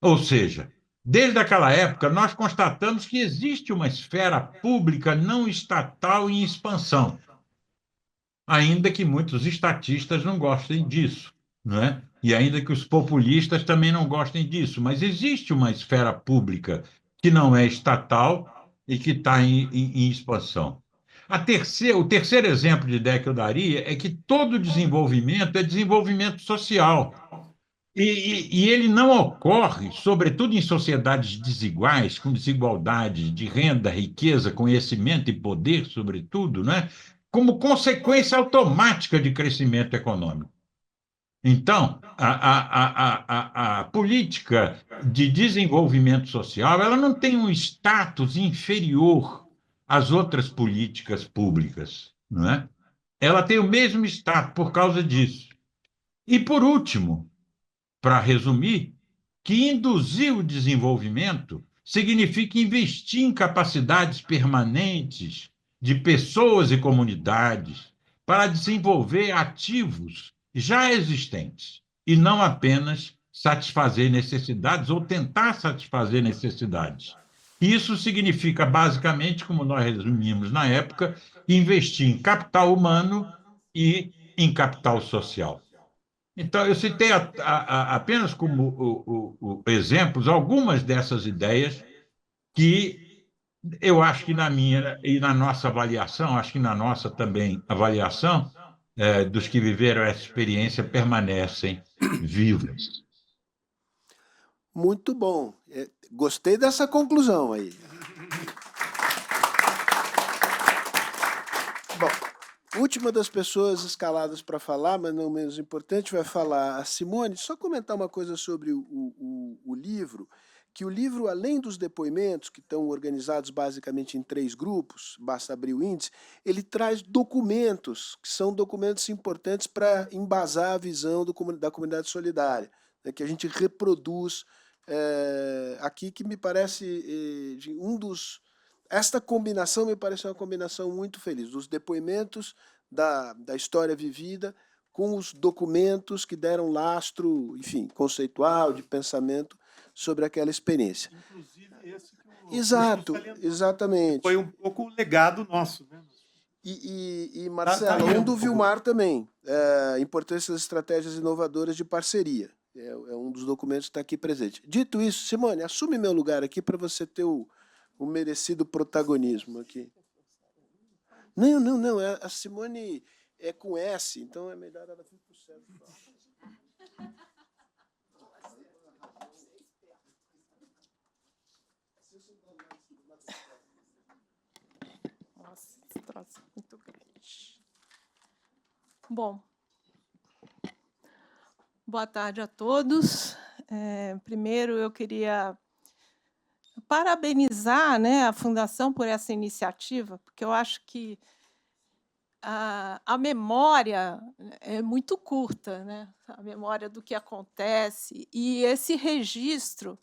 Ou seja, desde aquela época, nós constatamos que existe uma esfera pública não estatal em expansão, ainda que muitos estatistas não gostem disso, não é? E ainda que os populistas também não gostem disso, mas existe uma esfera pública que não é estatal e que está em expansão. O terceiro exemplo de ideia que eu daria é que todo desenvolvimento é desenvolvimento social. E ele não ocorre, sobretudo em sociedades desiguais, com desigualdade de renda, riqueza, conhecimento e poder, sobretudo, né? Como consequência automática de crescimento econômico. Então, a política de desenvolvimento social ela não tem um status inferior às outras políticas públicas, não é? Ela tem o mesmo status por causa disso. E, por último, para resumir, que induzir o desenvolvimento significa investir em capacidades permanentes de pessoas e comunidades para desenvolver ativos já existentes e não apenas satisfazer necessidades ou tentar satisfazer necessidades. Isso significa, basicamente, como nós resumimos na época, investir em capital humano e em capital social. Então, eu citei apenas como exemplos algumas dessas ideias que eu acho que na minha e na nossa avaliação, acho que na nossa também avaliação, dos que viveram essa experiência permanecem vivas. Muito bom. Gostei dessa conclusão aí. Bom, última das pessoas escaladas para falar, mas não menos importante, vai falar a Simone. Só comentar uma coisa sobre o livro, que o livro, além dos depoimentos, que estão organizados basicamente em 3 grupos, basta abrir o índice, ele traz documentos, que são documentos importantes para embasar a visão da comunidade solidária, né, que a gente reproduz aqui, que me parece esta combinação me parece uma combinação muito feliz, dos depoimentos da história vivida com os documentos que deram lastro, enfim, conceitual, de pensamento, sobre aquela experiência. Inclusive esse que o Exato, salientou. exatamente. Foi um pouco o legado nosso, né? E Marcelo, um do Vilmar também, a importância das estratégias inovadoras de parceria. É um dos documentos que está aqui presente. Dito isso, Simone, assume meu lugar aqui para você ter o merecido protagonismo aqui. Não, a Simone é com S, então é melhor ela vir para o Sérgio. Nossa, esse troço é muito grande. Bom, boa tarde a todos. Primeiro, eu queria parabenizar, né, a Fundação por essa iniciativa, porque eu acho que a memória é muito curta, né? A memória do que acontece, e esse registro,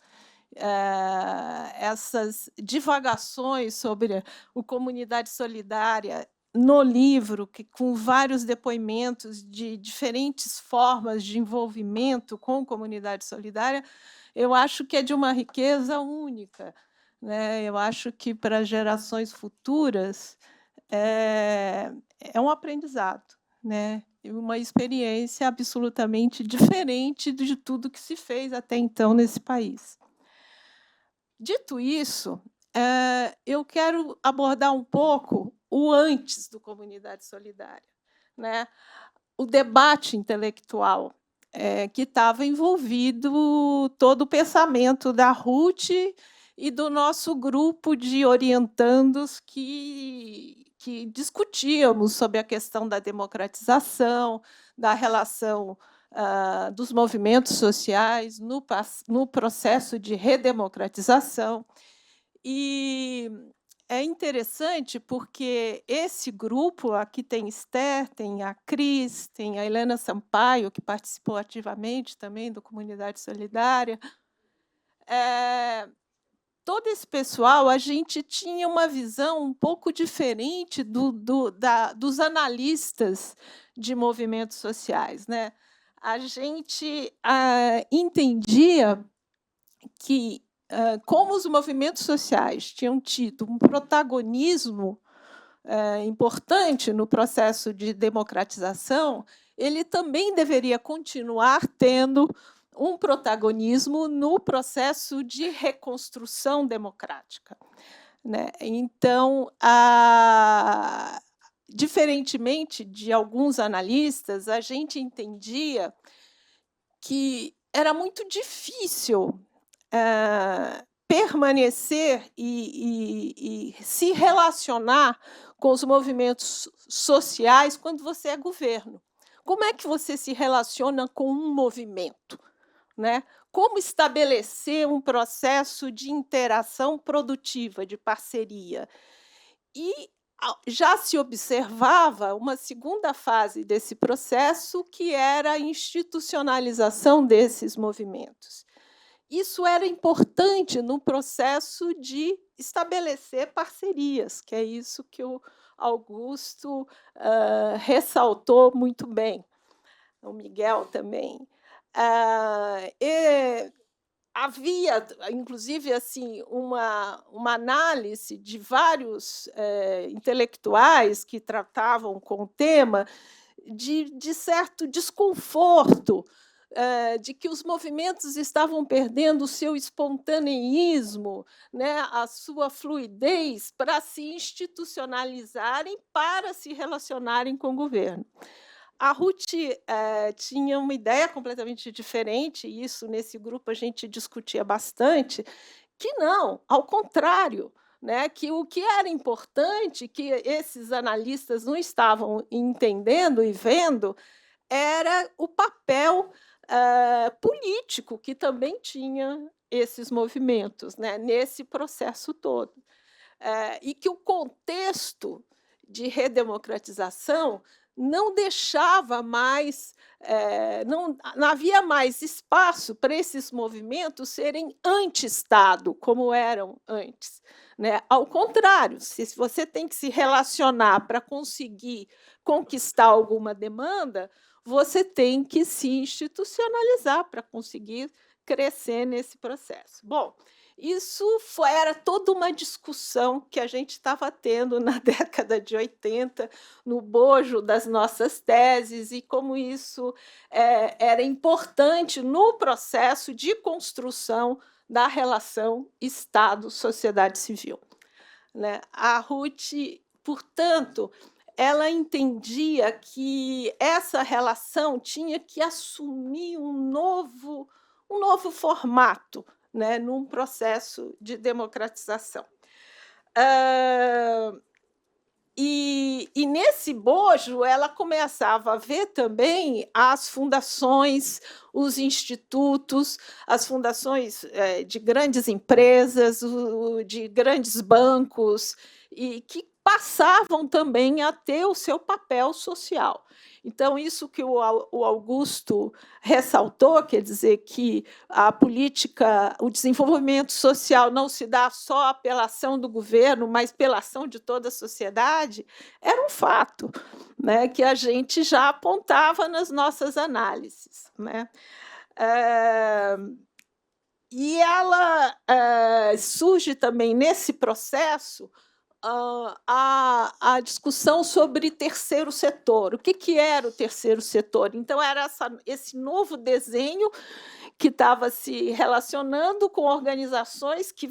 essas divagações sobre o Comunidade Solidária no livro, com vários depoimentos de diferentes formas de envolvimento com comunidade solidária, eu acho que é de uma riqueza única, né? Eu acho que para gerações futuras é um aprendizado, né? Uma experiência absolutamente diferente de tudo que se fez até então nesse país. Dito isso, eu quero abordar um pouco o antes do Comunidade Solidária, né? O debate intelectual que estava envolvido todo o pensamento da Ruth e do nosso grupo de orientandos que discutíamos sobre a questão da democratização, da relação dos movimentos sociais no processo de redemocratização. E é interessante porque esse grupo, aqui tem Esther, tem a Cris, tem a Helena Sampaio, que participou ativamente também do Comunidade Solidária, todo esse pessoal, a gente tinha uma visão um pouco diferente dos analistas de movimentos sociais, né? A gente entendia que, como os movimentos sociais tinham tido um protagonismo importante no processo de democratização, ele também deveria continuar tendo um protagonismo no processo de reconstrução democrática, né? Então, diferentemente de alguns analistas, a gente entendia que era muito difícil permanecer e se relacionar com os movimentos sociais quando você é governo. Como é que você se relaciona com um movimento, né? Como estabelecer um processo de interação produtiva, de parceria? E já se observava uma segunda fase desse processo, que era a institucionalização desses movimentos. Isso era importante no processo de estabelecer parcerias, que é isso que o Augusto ressaltou muito bem, o Miguel também. Havia, inclusive, assim, uma análise de vários intelectuais que tratavam com o tema de certo desconforto, de que os movimentos estavam perdendo o seu espontaneísmo, né, a sua fluidez para se institucionalizarem, para se relacionarem com o governo. A Ruth tinha uma ideia completamente diferente, e isso, nesse grupo, a gente discutia bastante, que não, ao contrário, né, que o que era importante, que esses analistas não estavam entendendo e vendo, era o papel político que também tinha esses movimentos, né, nesse processo todo. E que o contexto de redemocratização não deixava mais, não havia mais espaço para esses movimentos serem anti-Estado, como eram antes, né? Ao contrário, se você tem que se relacionar para conseguir conquistar alguma demanda, você tem que se institucionalizar para conseguir crescer nesse processo. Bom, isso era toda uma discussão que a gente estava tendo na década de 80, no bojo das nossas teses, e como isso era importante no processo de construção da relação Estado-sociedade civil, né? A Ruth, portanto, ela entendia que essa relação tinha que assumir um novo formato, né, num processo de democratização. E nesse bojo, ela começava a ver também as fundações, os institutos, as fundações de grandes empresas, de grandes bancos, e que passavam também a ter o seu papel social. Então, isso que o Augusto ressaltou, quer dizer que a política, o desenvolvimento social não se dá só pela ação do governo, mas pela ação de toda a sociedade, era um fato, né, que a gente já apontava nas nossas análises, né? E ela surge também nesse processo a discussão sobre terceiro setor. O que era o terceiro setor? Então, era esse novo desenho que estava se relacionando com organizações que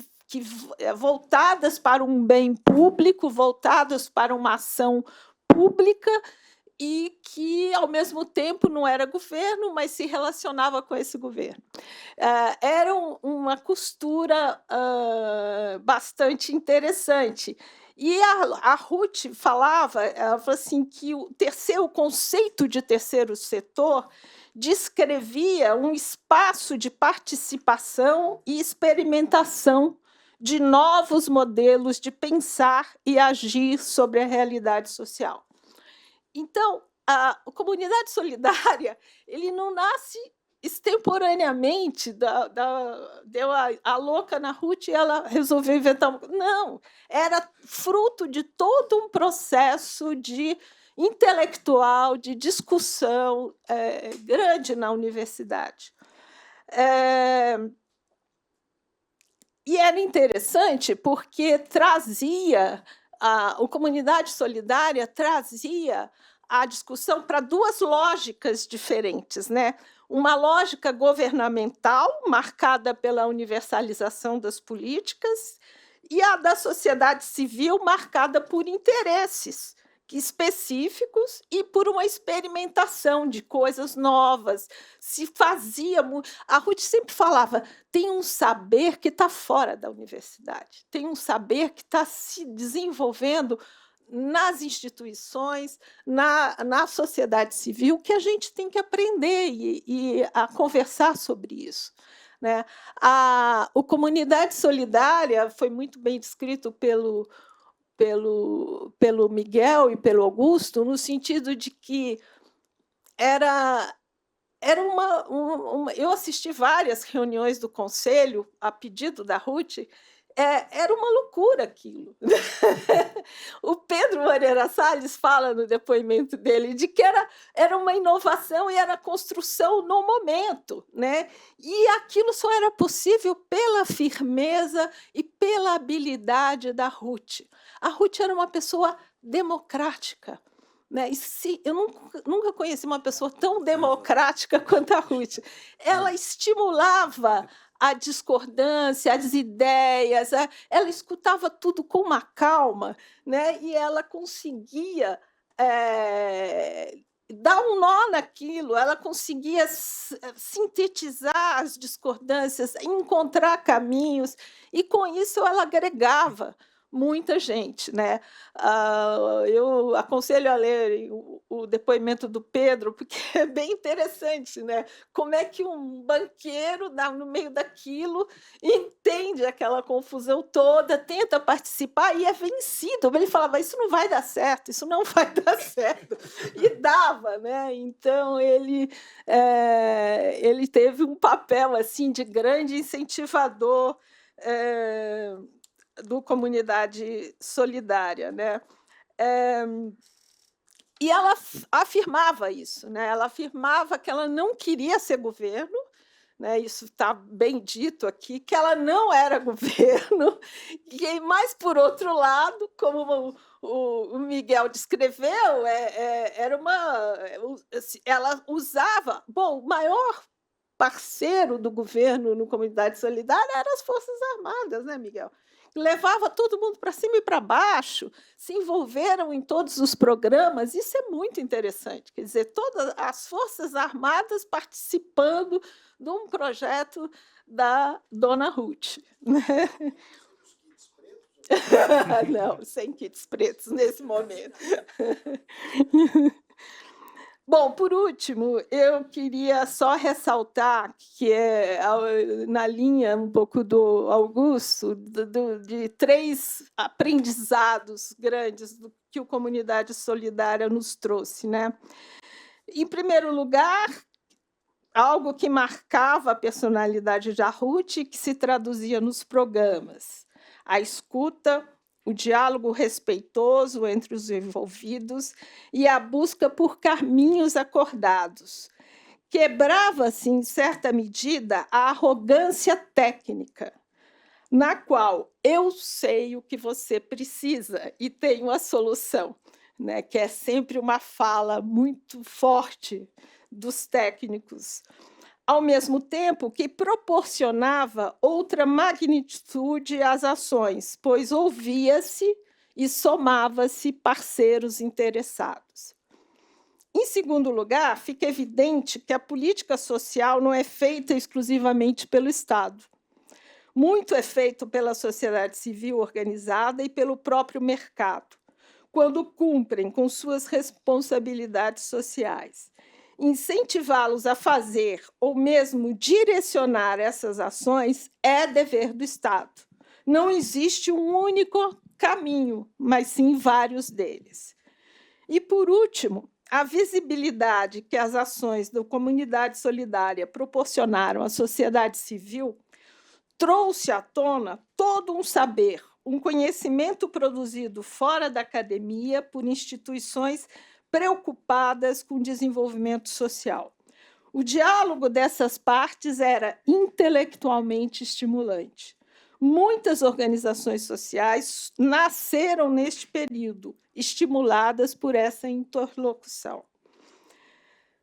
voltadas para um bem público, voltadas para uma ação pública, e que, ao mesmo tempo, não era governo, mas se relacionava com esse governo. Era uma costura bastante interessante. E a Ruth ela falou assim, que o conceito de terceiro setor descrevia um espaço de participação e experimentação de novos modelos de pensar e agir sobre a realidade social. Então, a comunidade solidária, ele não nasce extemporaneamente, deu a louca na Ruth e ela resolveu inventar. Não, era fruto de todo um processo de intelectual, de discussão grande na universidade. E era interessante porque a comunidade solidária trazia a discussão para duas lógicas diferentes, né? Uma lógica governamental, marcada pela universalização das políticas, e a da sociedade civil, marcada por interesses específicos e por uma experimentação de coisas novas. Se fazia. A Ruth sempre falava: tem um saber que está fora da universidade, tem um saber que está se desenvolvendo nas instituições, na sociedade civil, que a gente tem que aprender e a conversar sobre isso, né? A comunidade solidária foi muito bem descrito pelo Miguel e pelo Augusto, no sentido de que era eu assisti várias reuniões do Conselho, a pedido da Ruth. Era uma loucura aquilo. O Pedro Moreira Salles fala no depoimento dele de que era uma inovação e era construção no momento, né? E aquilo só era possível pela firmeza e pela habilidade da Ruth. A Ruth era uma pessoa democrática, né? Eu nunca conheci uma pessoa tão democrática quanto a Ruth. Ela estimulava a discordância, as ideias, ela escutava tudo com uma calma, né? E ela conseguia dar um nó naquilo, ela conseguia sintetizar as discordâncias, encontrar caminhos, e com isso ela agregava muita gente, né? Eu aconselho a ler o depoimento do Pedro, porque é bem interessante, né? Como é que um banqueiro, no meio daquilo, entende aquela confusão toda, tenta participar e é vencido. Ele falava, isso não vai dar certo, isso não vai dar certo. E dava, né? Então, ele teve um papel assim de grande incentivador do Comunidade Solidária, né? E ela afirmava isso, né? Ela afirmava que ela não queria ser governo, né? Isso está bem dito aqui, que ela não era governo, mas, por outro lado, como o Miguel descreveu, ela usava... Bom, o maior parceiro do governo no Comunidade Solidária eram as Forças Armadas, né, Miguel? Levava todo mundo para cima e para baixo, se envolveram em todos os programas, isso é muito interessante, quer dizer, todas as Forças Armadas participando de um projeto da Dona Ruth. Né? Não, sem kits pretos nesse momento. Bom, por último, eu queria só ressaltar que na linha um pouco do Augusto, de 3 aprendizados grandes que o Comunidade Solidária nos trouxe, né? Em primeiro lugar, algo que marcava a personalidade da Ruth e que se traduzia nos programas: a escuta, o diálogo respeitoso entre os envolvidos e a busca por caminhos acordados. Quebrava-se, em certa medida, a arrogância técnica, na qual eu sei o que você precisa e tenho a solução, né? Que é sempre uma fala muito forte dos técnicos, ao mesmo tempo que proporcionava outra magnitude às ações, pois ouvia-se e somava-se parceiros interessados. Em segundo lugar, fica evidente que a política social não é feita exclusivamente pelo Estado. Muito é feito pela sociedade civil organizada e pelo próprio mercado, quando cumprem com suas responsabilidades sociais. Incentivá-los a fazer ou mesmo direcionar essas ações é dever do Estado. Não existe um único caminho, mas sim vários deles. E, por último, a visibilidade que as ações da Comunidade Solidária proporcionaram à sociedade civil trouxe à tona todo um saber, um conhecimento produzido fora da academia por instituições preocupadas com o desenvolvimento social. O diálogo dessas partes era intelectualmente estimulante. Muitas organizações sociais nasceram neste período, estimuladas por essa interlocução.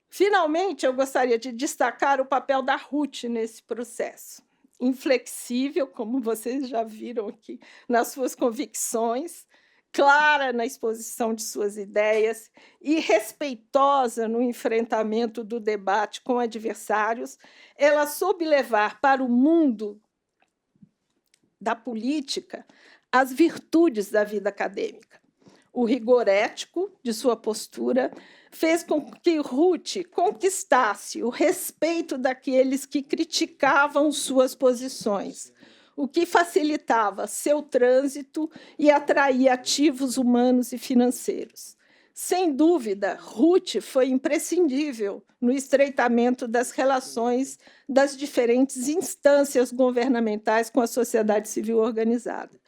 Finalmente, eu gostaria de destacar o papel da Ruth nesse processo. Inflexível, como vocês já viram aqui, nas suas convicções, clara na exposição de suas ideias e respeitosa no enfrentamento do debate com adversários, ela soube levar para o mundo da política as virtudes da vida acadêmica. O rigor ético de sua postura fez com que Ruth conquistasse o respeito daqueles que criticavam suas posições, o que facilitava seu trânsito e atraía ativos humanos e financeiros. Sem dúvida, Ruth foi imprescindível no estreitamento das relações das diferentes instâncias governamentais com a sociedade civil organizada.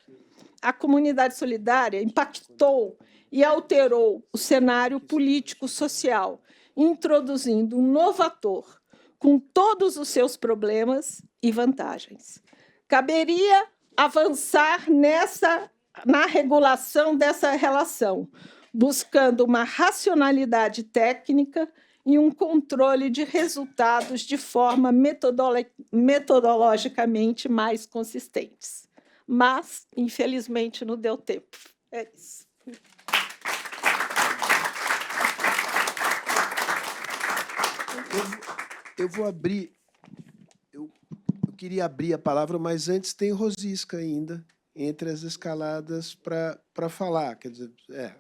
A Comunidade Solidária impactou e alterou o cenário político-social, introduzindo um novo ator, com todos os seus problemas e vantagens. Caberia avançar na regulação dessa relação, buscando uma racionalidade técnica e um controle de resultados de forma metodologicamente mais consistentes. Mas, infelizmente, não deu tempo. É isso. Eu vou abrir... Eu queria abrir a palavra, mas antes tem Rosisca ainda, entre as escaladas para falar. Quer dizer,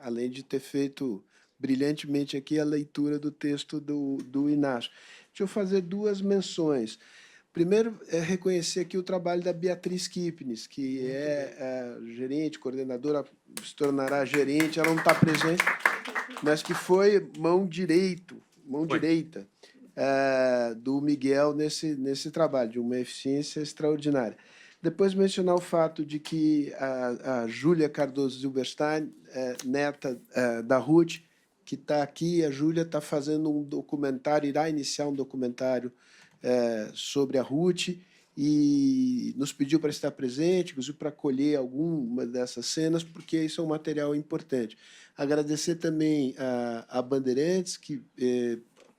além de ter feito brilhantemente aqui a leitura do texto do Inácio. Deixa eu fazer duas menções. Primeiro, reconhecer aqui o trabalho da Beatriz Kipnis, que é gerente, coordenadora, se tornará gerente, ela não está presente, mas que foi mão direita do Miguel nesse trabalho, de uma eficiência extraordinária. Depois, mencionar o fato de que a Júlia Cardoso Zilberstein, neta da Ruth, que está aqui, a Júlia está fazendo um documentário, irá iniciar um documentário sobre a Ruth, e nos pediu para estar presente, inclusive para colher alguma dessas cenas, porque isso é um material importante. Agradecer também a Bandeirantes, que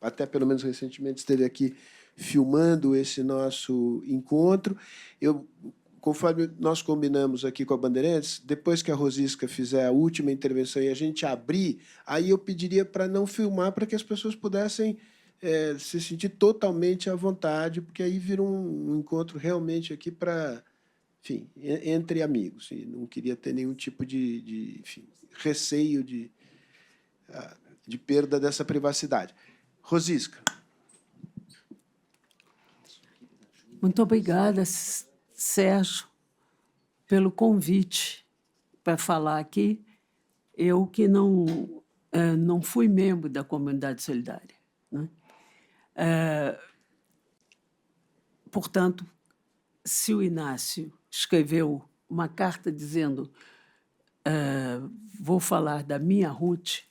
até pelo menos recentemente esteve aqui filmando esse nosso encontro. Conforme nós combinamos aqui com a Bandeirantes, depois que a Rosisca fizer a última intervenção e a gente abrir, aí eu pediria para não filmar, para que as pessoas pudessem se sentir totalmente à vontade, porque aí vira um encontro realmente aqui para, enfim, entre amigos. E não queria ter nenhum tipo de enfim, receio de perda dessa privacidade. Rosisca. Muito obrigada, Sérgio, pelo convite para falar aqui. Eu que não fui membro da Comunidade Solidária, né? Portanto, se o Inácio escreveu uma carta dizendo vou falar da minha Ruth,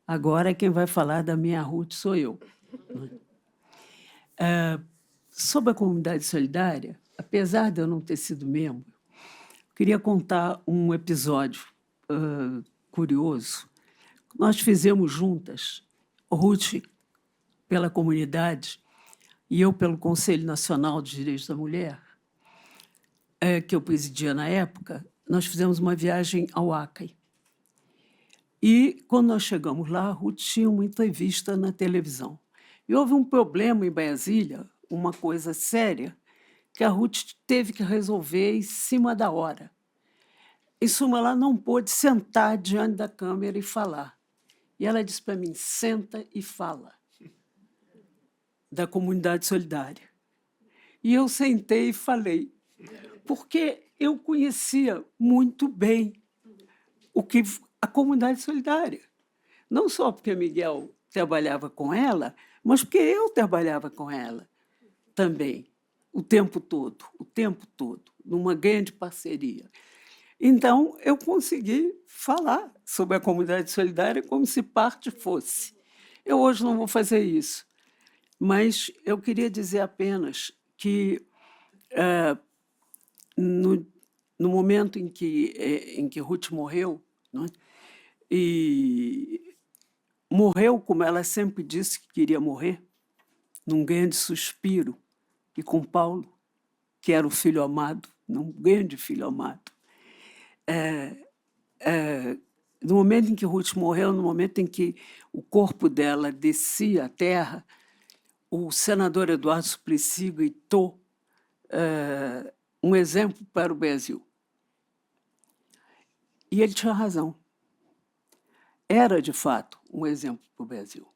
agora quem vai falar da minha Ruth sou eu, né? Sobre a Comunidade Solidária, apesar de eu não ter sido membro, queria contar um episódio curioso. Nós fizemos juntas, Ruth pela comunidade e eu pelo Conselho Nacional de Direitos da Mulher, que eu presidia na época, nós fizemos uma viagem ao Acre. E, quando nós chegamos lá, a Ruth tinha uma entrevista na televisão. E houve um problema em Brasília, uma coisa séria, que a Ruth teve que resolver em cima da hora. Em suma, ela não pôde sentar diante da câmera e falar. E ela disse para mim, senta e fala, da Comunidade Solidária. E eu sentei e falei, porque eu conhecia muito bem a Comunidade Solidária. Não só porque Miguel trabalhava com ela, mas porque eu trabalhava com ela também, o tempo todo, numa grande parceria. Então, eu consegui falar sobre a Comunidade Solidária como se parte fosse. Eu hoje não vou fazer isso, mas eu queria dizer apenas que, no momento em que Ruth morreu, né, e morreu como ela sempre disse que queria morrer, num grande suspiro, e com Paulo, que era o filho amado, um grande filho amado. No momento em que Ruth morreu, no momento em que o corpo dela descia à terra, o senador Eduardo Suplicy gritou um exemplo para o Brasil. E ele tinha razão. Era, de fato, um exemplo para o Brasil.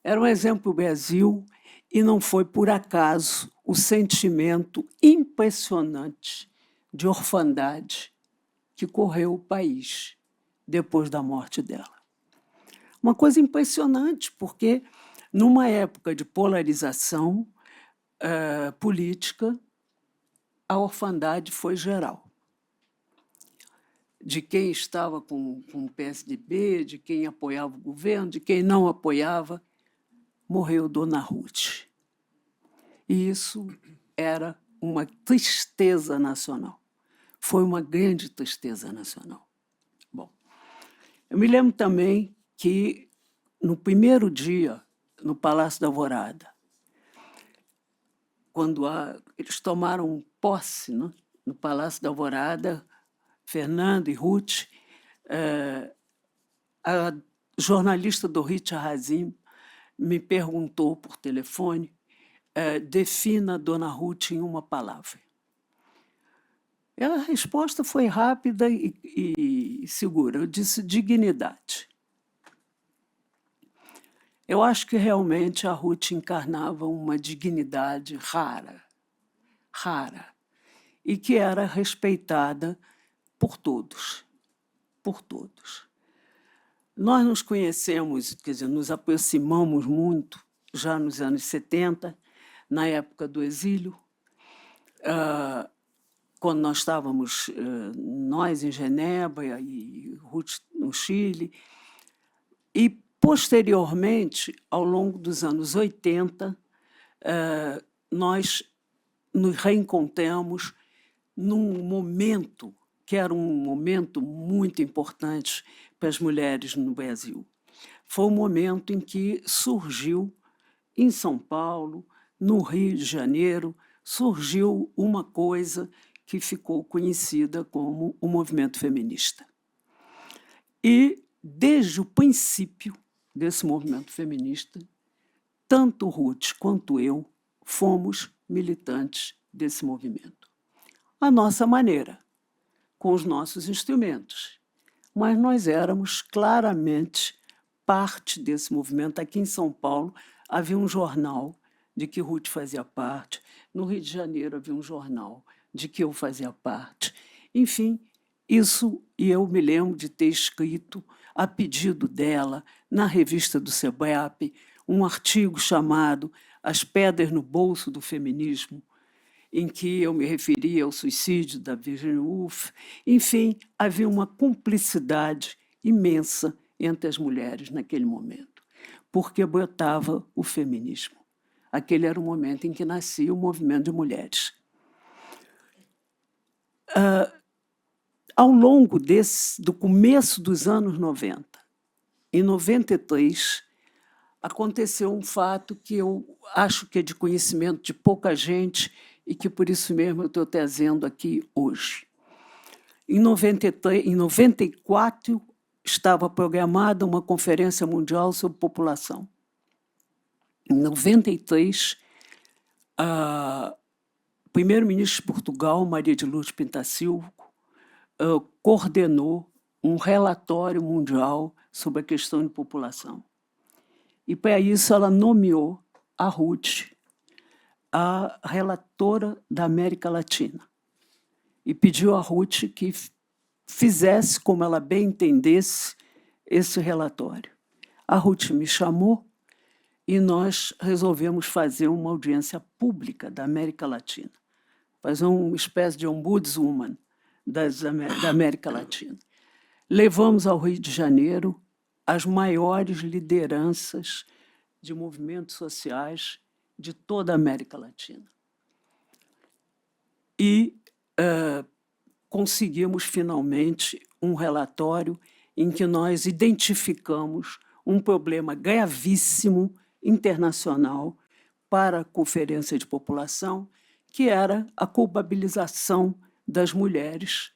Era um exemplo para o Brasil e não foi por acaso o sentimento impressionante de orfandade que correu o país depois da morte dela. Uma coisa impressionante, porque numa época de polarização política, a orfandade foi geral. De quem estava com o PSDB, de quem apoiava o governo, de quem não apoiava, morreu Dona Ruth. E isso era uma tristeza nacional. Foi uma grande tristeza nacional. Bom, eu me lembro também que, no primeiro dia, no Palácio da Alvorada, quando eles tomaram posse, né, no Palácio da Alvorada, Fernando e Ruth, a jornalista Dorit Hazim me perguntou por telefone, defina Dona Ruth em uma palavra. A resposta foi rápida e segura. Eu disse dignidade. Eu acho que realmente a Ruth encarnava uma dignidade rara, e que era respeitada por todos, por todos. Nós nos conhecemos, quer dizer, nos aproximamos muito já nos anos 70, na época do exílio, quando nós estávamos, nós em Genebra e Ruth no Chile, e, posteriormente, ao longo dos anos 80, nós nos reencontramos num momento que era um momento muito importante para as mulheres no Brasil. Foi o momento em que surgiu, em São Paulo, no Rio de Janeiro, surgiu uma coisa que ficou conhecida como o movimento feminista. E, desde o princípio desse movimento feminista, tanto Ruth quanto eu fomos militantes desse movimento. À nossa maneira, com os nossos instrumentos. Mas nós éramos claramente parte desse movimento. Aqui em São Paulo havia um jornal de que Ruth fazia parte, no Rio de Janeiro havia um jornal de que eu fazia parte. Enfim, isso, e eu me lembro de ter escrito, a pedido dela, na revista do SEBRAP, um artigo chamado As Pedras no Bolso do Feminismo, em que eu me referia ao suicídio da Virginia Woolf. Enfim, havia uma cumplicidade imensa entre as mulheres naquele momento, porque brotava o feminismo. Aquele era o momento em que nascia o movimento de mulheres. Ao longo do começo dos anos 90, em 93, aconteceu um fato que eu acho que é de conhecimento de pouca gente e que, por isso mesmo, eu estou trazendo aqui hoje. Em 94, estava programada uma conferência mundial sobre população. Em 93, o primeiro-ministro de Portugal, Maria de Lourdes Pintassilgo, coordenou um relatório mundial sobre a questão de população. E, para isso, ela nomeou a Ruth a relatora da América Latina e pediu a Ruth que fizesse, como ela bem entendesse, esse relatório. A Ruth me chamou e nós resolvemos fazer uma audiência pública da América Latina, fazer uma espécie de ombudswoman da América Latina. Levamos ao Rio de Janeiro as maiores lideranças de movimentos sociais de toda a América Latina. E conseguimos, finalmente, um relatório em que nós identificamos um problema gravíssimo internacional para a Conferência de População, que era a culpabilização das mulheres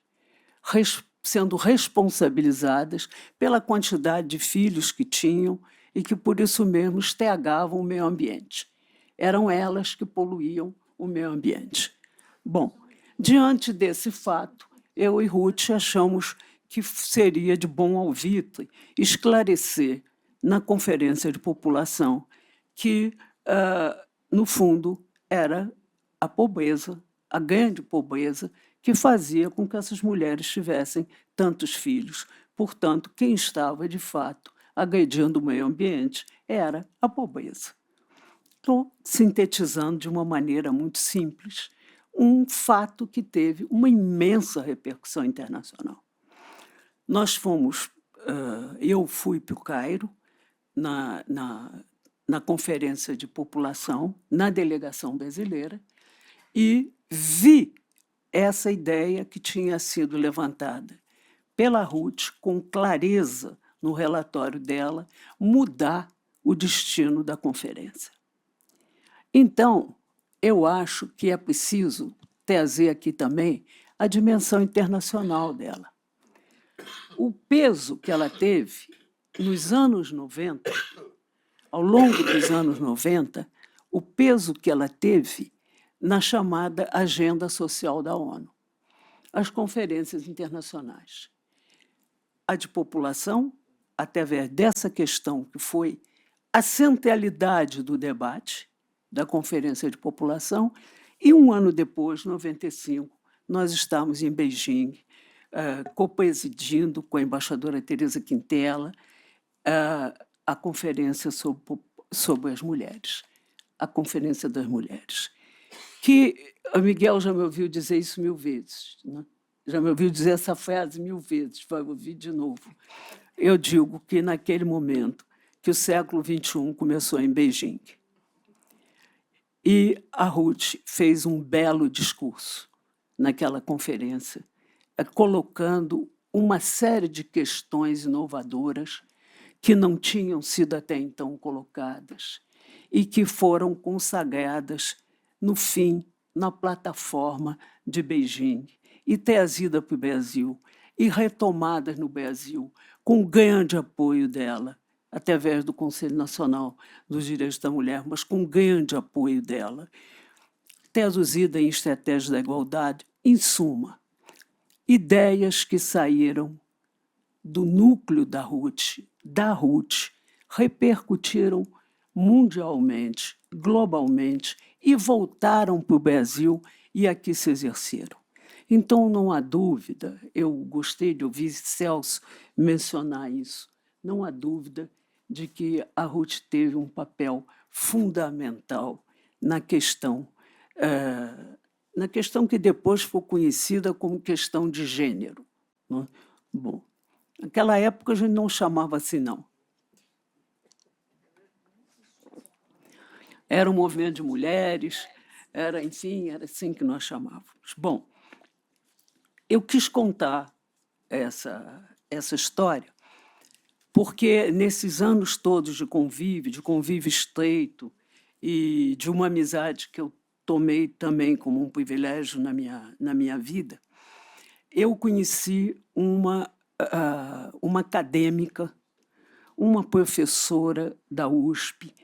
sendo responsabilizadas pela quantidade de filhos que tinham e que, por isso mesmo, estragavam o meio ambiente. Eram elas que poluíam o meio ambiente. Bom, diante desse fato, eu e Ruth achamos que seria de bom alvitre esclarecer na Conferência de População que, no fundo, era a pobreza, a grande pobreza, que fazia com que essas mulheres tivessem tantos filhos. Portanto, quem estava, de fato, agredindo o meio ambiente era a pobreza. Estou sintetizando de uma maneira muito simples um fato que teve uma imensa repercussão internacional. Eu fui para o Cairo, na Conferência de População, na delegação brasileira, e vi essa ideia que tinha sido levantada pela Ruth, com clareza no relatório dela, mudar o destino da conferência. Então, eu acho que é preciso trazer aqui também a dimensão internacional dela. O peso que ela teve nos anos 90, ao longo dos anos 90, o peso que ela teve na chamada Agenda Social da ONU. as conferências internacionais. A de população, através dessa questão que foi a centralidade do debate da Conferência de População, e um ano depois, 95, nós estávamos em Beijing, copresidindo com a embaixadora Teresa Quintela a conferência sobre as mulheres, a Conferência das Mulheres, que o Miguel já me ouviu dizer isso 1000 vezes, né? Já me ouviu dizer essa frase 1000 vezes, vai ouvir de novo. Eu digo que, naquele momento, que o século XXI começou em Beijing. E a Ruth fez um belo discurso naquela conferência, colocando uma série de questões inovadoras que não tinham sido até então colocadas e que foram consagradas, no fim, na plataforma de Beijing e trazidas para o Brasil e retomadas no Brasil com grande apoio dela, através do Conselho Nacional dos Direitos da Mulher, mas com grande apoio dela, traduzida em estratégia da igualdade. Em suma, ideias que saíram do núcleo da Ruth, repercutiram mundialmente, globalmente, e voltaram para o Brasil e aqui se exerceram. Então, não há dúvida, eu gostei de ouvir Celso mencionar isso, não há dúvida de que a Ruth teve um papel fundamental na questão que depois foi conhecida como questão de gênero, né? Bom, naquela época a gente não chamava assim, não. Era um movimento de mulheres, era, enfim, era assim que nós chamávamos. Bom, eu quis contar essa história porque, nesses anos todos de convívio estreito e de uma amizade que eu tomei também como um privilégio na minha vida, eu conheci uma acadêmica, uma professora da USP,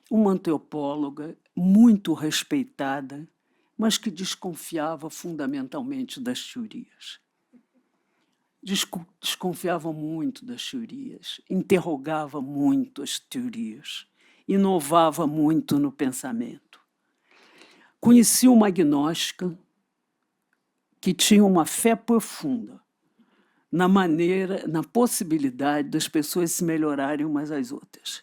uma antropóloga muito respeitada, mas que desconfiava fundamentalmente das teorias. Desconfiava muito das teorias, interrogava muito as teorias, inovava muito no pensamento. Conheci uma agnóstica que tinha uma fé profunda na possibilidade das pessoas se melhorarem umas às outras.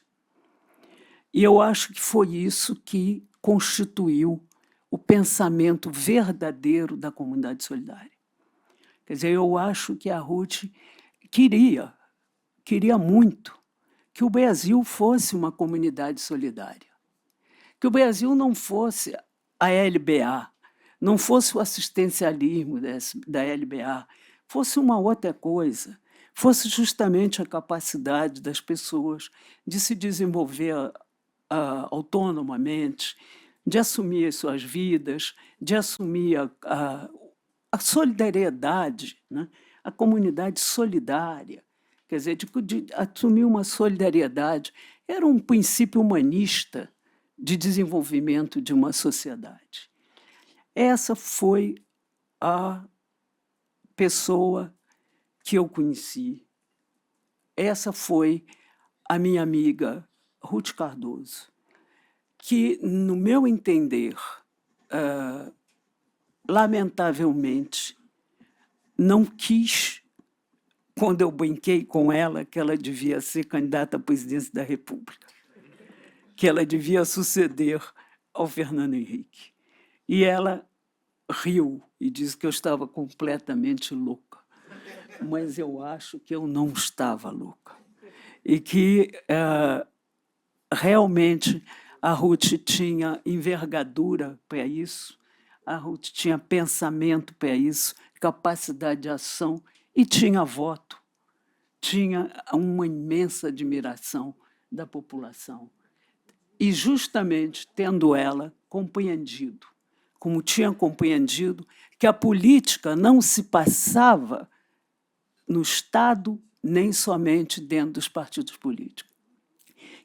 E eu acho que foi isso que constituiu o pensamento verdadeiro da comunidade solidária. Quer dizer, eu acho que a Ruth queria muito que o Brasil fosse uma comunidade solidária, que o Brasil não fosse a LBA, não fosse o assistencialismo da LBA, fosse uma outra coisa, fosse justamente a capacidade das pessoas de se desenvolver autonomamente, de assumir as suas vidas, de assumir a solidariedade, né? A comunidade solidária, quer dizer, de assumir uma solidariedade, era um princípio humanista de desenvolvimento de uma sociedade. Essa foi a pessoa que eu conheci. Essa foi a minha amiga Ruth Cardoso, que, no meu entender, lamentavelmente, não quis, quando eu brinquei com ela, que ela devia ser candidata à presidência da República, que ela devia suceder ao Fernando Henrique. E ela riu e disse que eu estava completamente louca. Mas eu acho que eu não estava louca. E que, realmente, a Ruth tinha envergadura para isso, a Ruth tinha pensamento para isso, capacidade de ação e tinha voto, tinha uma imensa admiração da população. E, justamente, tendo ela compreendido, como tinha compreendido, que a política não se passava no Estado, nem somente dentro dos partidos políticos,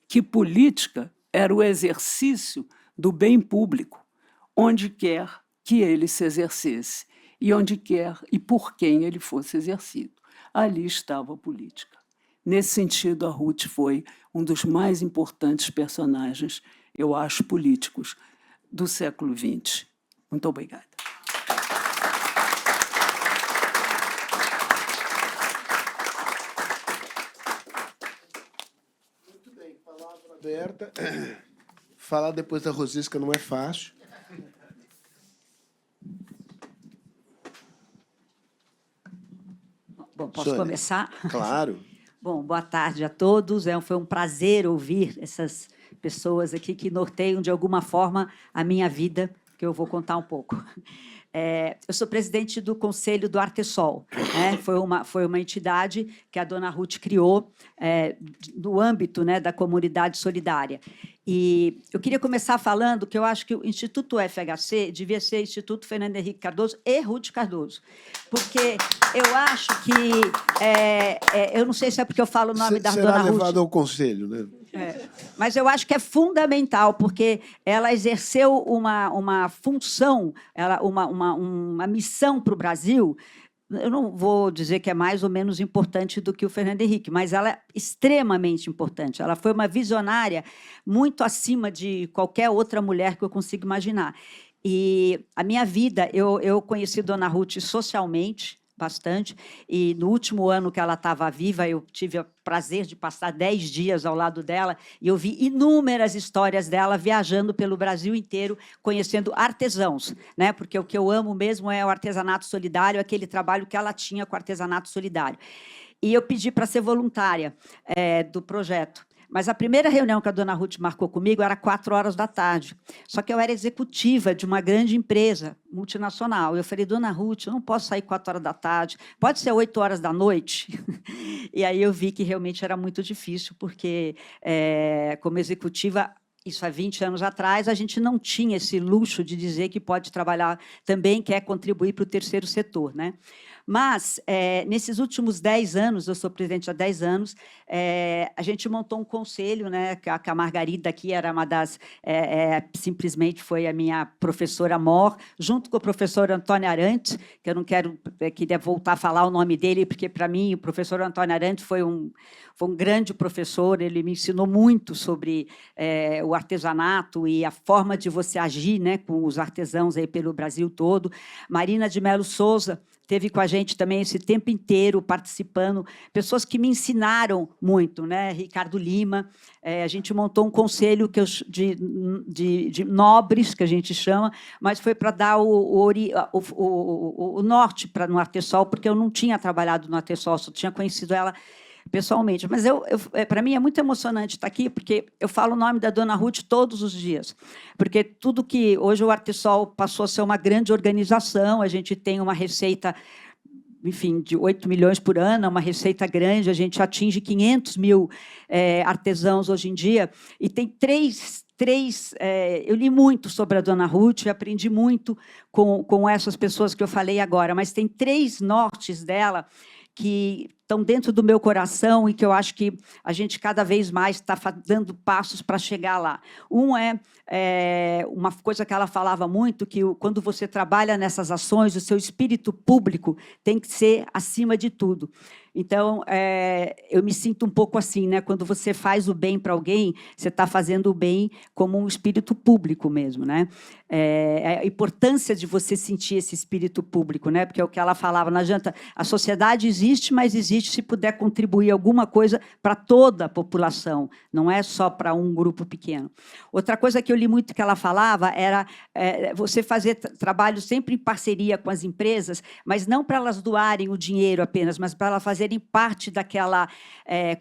que política era o exercício do bem público, onde quer que ele se exercesse. e onde quer e por quem ele fosse exercido. Ali estava a política. Nesse sentido, a Ruth foi um dos mais importantes personagens, eu acho, políticos do século XX. Muito obrigada. Muito bem, palavra aberta. Falar depois da Rosisca não é fácil. Bom, posso Sônia, começar? Claro. Bom, boa tarde a todos. Foi um prazer ouvir essas pessoas aqui que norteiam, de alguma forma, a minha vida, que eu vou contar um pouco. Eu sou presidente do Conselho do Artesol. Né? Foi uma entidade que a dona Ruth criou no âmbito, né, da comunidade solidária. E eu queria começar falando que eu acho que o Instituto FHC devia ser Instituto Fernando Henrique Cardoso e Ruth Cardoso, porque eu acho que... eu não sei se é porque eu falo o nome da dona Ruth. Será levado ao conselho, né? Mas eu acho que é fundamental, porque ela exerceu uma função, uma missão para o Brasil. Eu não vou dizer que é mais ou menos importante do que o Fernando Henrique, mas ela é extremamente importante. Ela foi uma visionária muito acima de qualquer outra mulher que eu consiga imaginar. E a minha vida, eu conheci dona Ruth socialmente, bastante, e no último ano que ela estava viva, eu tive o prazer de passar 10 dias ao lado dela, e eu vi inúmeras histórias dela viajando pelo Brasil inteiro, conhecendo artesãos, né? Porque o que eu amo mesmo é o artesanato solidário, aquele trabalho que ela tinha com o artesanato solidário. E eu pedi para ser voluntária do projeto. Mas a primeira reunião que a dona Ruth marcou comigo era 4h. Só que eu era executiva de uma grande empresa multinacional. Eu falei, dona Ruth, eu não posso sair 4h, pode ser 8h. E aí eu vi que realmente era muito difícil, porque, como executiva, isso há 20 anos atrás, a gente não tinha esse luxo de dizer que pode trabalhar também, quer contribuir para o terceiro setor, né? Mas, nesses últimos 10 anos, eu sou presidente há 10 anos, a gente montou um conselho, né, que a Margarida aqui era uma das... simplesmente foi a minha professora mor, junto com o professor Antônio Arantes, que eu não queria voltar a falar o nome dele, porque, para mim, o professor Antônio Arantes foi um grande professor, ele me ensinou muito sobre o artesanato e a forma de você agir, né, com os artesãos aí pelo Brasil todo. Marina de Melo Souza esteve com a gente também esse tempo inteiro, participando, pessoas que me ensinaram muito, né? Ricardo Lima, a gente montou um conselho de nobres, que a gente chama, mas foi para dar o norte no Artesol, porque eu não tinha trabalhado no Artesol, só tinha conhecido ela pessoalmente. Mas para mim é muito emocionante estar aqui, porque eu falo o nome da dona Ruth todos os dias, porque tudo que hoje o Artesol passou a ser uma grande organização, a gente tem uma receita, enfim, de 8 milhões por ano, uma receita grande, a gente atinge 500 mil artesãos hoje em dia, e tem três eu li muito sobre a dona Ruth, aprendi muito com essas pessoas que eu falei agora, mas tem 3 nortes dela que estão dentro do meu coração e que eu acho que a gente cada vez mais está dando passos para chegar lá. Um é uma coisa que ela falava muito, que quando você trabalha nessas ações, o seu espírito público tem que ser acima de tudo. Então, eu me sinto um pouco assim, né? Quando você faz o bem para alguém, você está fazendo o bem como um espírito público mesmo, né? A importância de você sentir esse espírito público, né? Porque é o que ela falava, não adianta, a sociedade existe, mas existe se puder contribuir alguma coisa para toda a população, não é só para um grupo pequeno. Outra coisa que eu li muito que ela falava era você fazer trabalho sempre em parceria com as empresas, mas não para elas doarem o dinheiro apenas, mas para elas fazerem parte daquela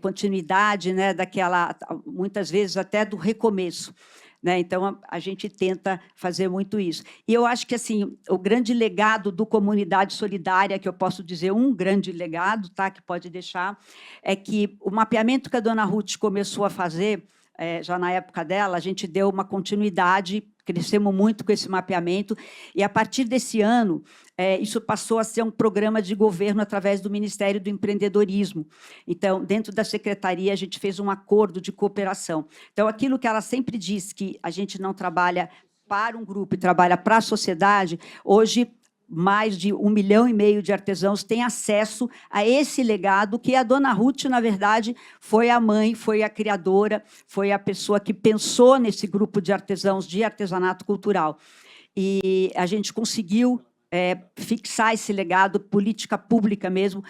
continuidade, né, daquela, muitas vezes até do recomeço. Né? Então, a gente tenta fazer muito isso. E eu acho que assim, o grande legado do Comunidade Solidária, que eu posso dizer um grande legado, tá, que pode deixar, é que o mapeamento que a dona Ruth começou a fazer, já na época dela, a gente deu uma continuidade, crescemos muito com esse mapeamento, e, a partir desse ano, isso passou a ser um programa de governo através do Ministério do Empreendedorismo. Então, dentro da secretaria, a gente fez um acordo de cooperação. Então, aquilo que ela sempre diz, que a gente não trabalha para um grupo e trabalha para a sociedade, hoje mais de 1,5 milhão de artesãos têm acesso a esse legado que a dona Ruth, na verdade, foi a mãe, foi a criadora, foi a pessoa que pensou nesse grupo de artesãos de artesanato cultural. E a gente conseguiu fixar esse legado, política pública mesmo,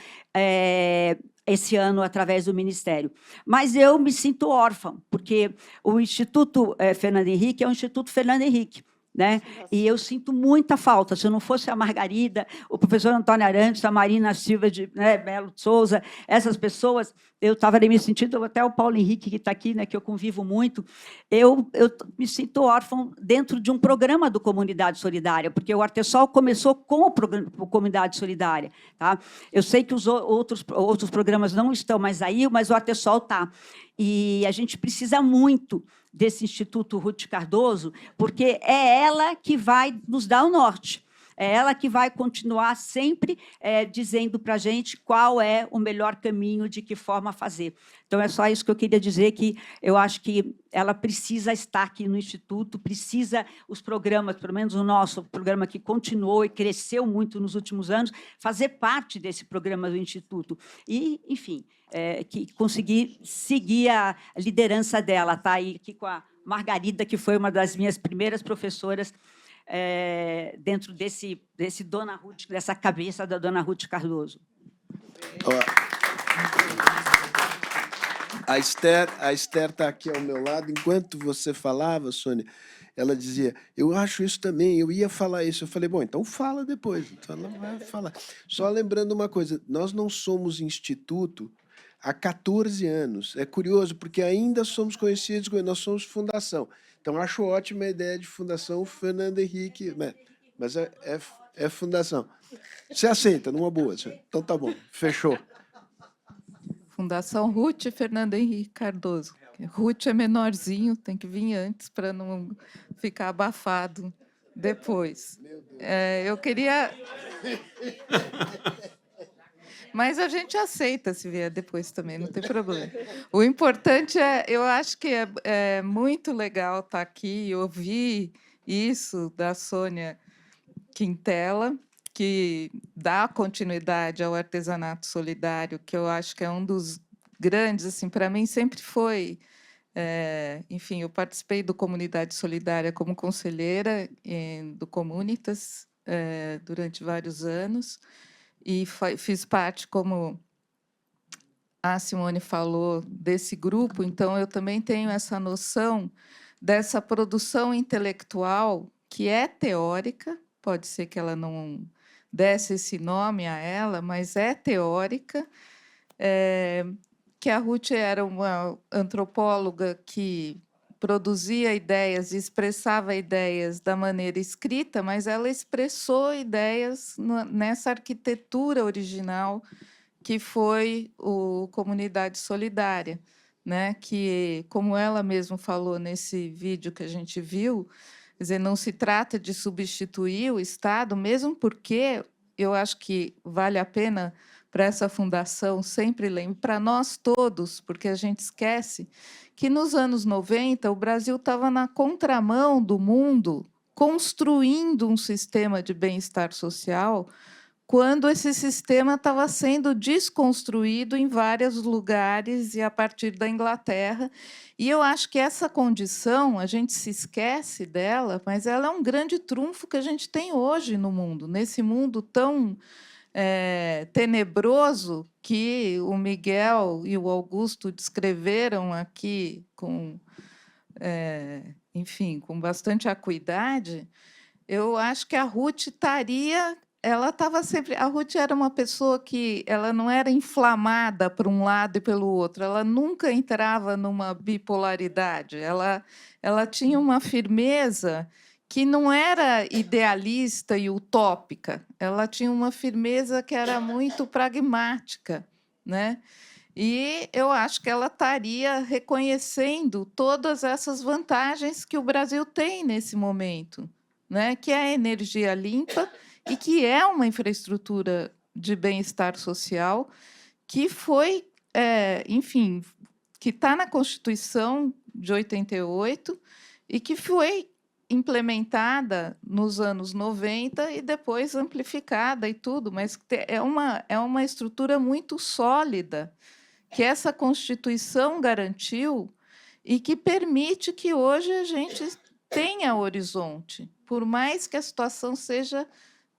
esse ano, através do Ministério. Mas eu me sinto órfã, porque o Instituto Fernando Henrique é o Instituto Fernando Henrique, né? E eu sinto muita falta. Se eu não fosse a Margarida, o professor Antônio Arantes, a Marina Silva de Melo de Souza, essas pessoas, eu estava me sentindo, até o Paulo Henrique, que está aqui, né, que eu convivo muito, eu me sinto órfã dentro de um programa do Comunidade Solidária, porque o Artesol começou com o programa Comunidade Solidária. Tá? Eu sei que os outros programas não estão mais aí, mas o Artesol está. E a gente precisa muito desse Instituto Ruth Cardoso, porque é ela que vai nos dar o norte. É ela que vai continuar sempre dizendo para a gente qual é o melhor caminho, de que forma fazer. Então, é só isso que eu queria dizer, que eu acho que ela precisa estar aqui no Instituto, precisa os programas, pelo menos o nosso programa, que continuou e cresceu muito nos últimos anos, fazer parte desse programa do Instituto. E, enfim, que conseguir seguir a liderança dela. Está aí aqui com a Margarida, que foi uma das minhas primeiras professoras, dentro desse Dona Ruth, dessa cabeça da Dona Ruth Cardoso. A Esther está aqui ao meu lado. Enquanto você falava, Sônia, ela dizia, eu acho isso também, eu ia falar isso. Eu falei, bom, então fala depois. Então ela vai falar. Só lembrando uma coisa, nós não somos instituto há 14 anos. É curioso, porque ainda somos conhecidos, nós somos fundação. Então, acho ótima a ideia de Fundação Fernando Henrique, mas é fundação. Você aceita, numa boa. Então, tá bom, fechou. Fundação Ruth Fernando Henrique Cardoso. Ruth é menorzinho, tem que vir antes para não ficar abafado depois. Eu queria... Mas a gente aceita se vier depois também, não tem problema. O importante eu acho que é muito legal estar aqui e ouvir isso da Sônia Quintela, que dá continuidade ao artesanato solidário, que eu acho que é um dos grandes, assim, para mim sempre foi. Enfim, eu participei do Comunidade Solidária como conselheira do Comunitas durante vários anos, e fiz parte, como a Simone falou, desse grupo. Então, eu também tenho essa noção dessa produção intelectual, que é teórica, pode ser que ela não desse esse nome a ela, mas é teórica, que a Ruth era uma antropóloga que produzia ideias e expressava ideias da maneira escrita, mas ela expressou ideias nessa arquitetura original que foi o Comunidade Solidária, né? Que, como ela mesma falou nesse vídeo que a gente viu, quer dizer, não se trata de substituir o Estado, mesmo porque eu acho que vale a pena para essa fundação sempre lembrar, para nós todos, porque a gente esquece que nos anos 90 o Brasil estava na contramão do mundo, construindo um sistema de bem-estar social, quando esse sistema estava sendo desconstruído em vários lugares e a partir da Inglaterra. E eu acho que essa condição, a gente se esquece dela, mas ela é um grande trunfo que a gente tem hoje no mundo, nesse mundo tão tenebroso que o Miguel e o Augusto descreveram aqui com, enfim, com bastante acuidade. Eu acho que a Ruth estaria... Ela estava sempre... A Ruth era uma pessoa que ela não era inflamada por um lado e pelo outro. Ela nunca entrava numa bipolaridade. Ela tinha uma firmeza que não era idealista e utópica. Ela tinha uma firmeza que era muito pragmática, né? E eu acho que ela estaria reconhecendo todas essas vantagens que o Brasil tem nesse momento, né? Que é a energia limpa e que é uma infraestrutura de bem-estar social que foi, enfim, que está na Constituição de 88 e que foi implementada nos anos 90 e depois amplificada e tudo, mas é uma estrutura muito sólida que essa Constituição garantiu e que permite que hoje a gente tenha horizonte, por mais que a situação seja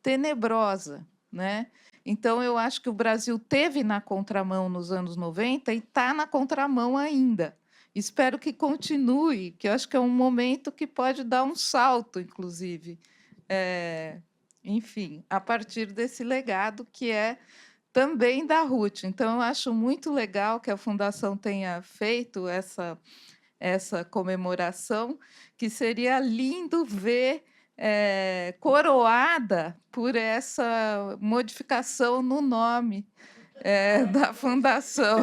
tenebrosa, né? Então, eu acho que o Brasil teve na contramão nos anos 90 e está na contramão ainda. Espero que continue, que eu acho que é um momento que pode dar um salto, inclusive. Enfim, a partir desse legado que é também da Ruth. Então, eu acho muito legal que a Fundação tenha feito essa comemoração, que seria lindo ver coroada por essa modificação no nome da Fundação.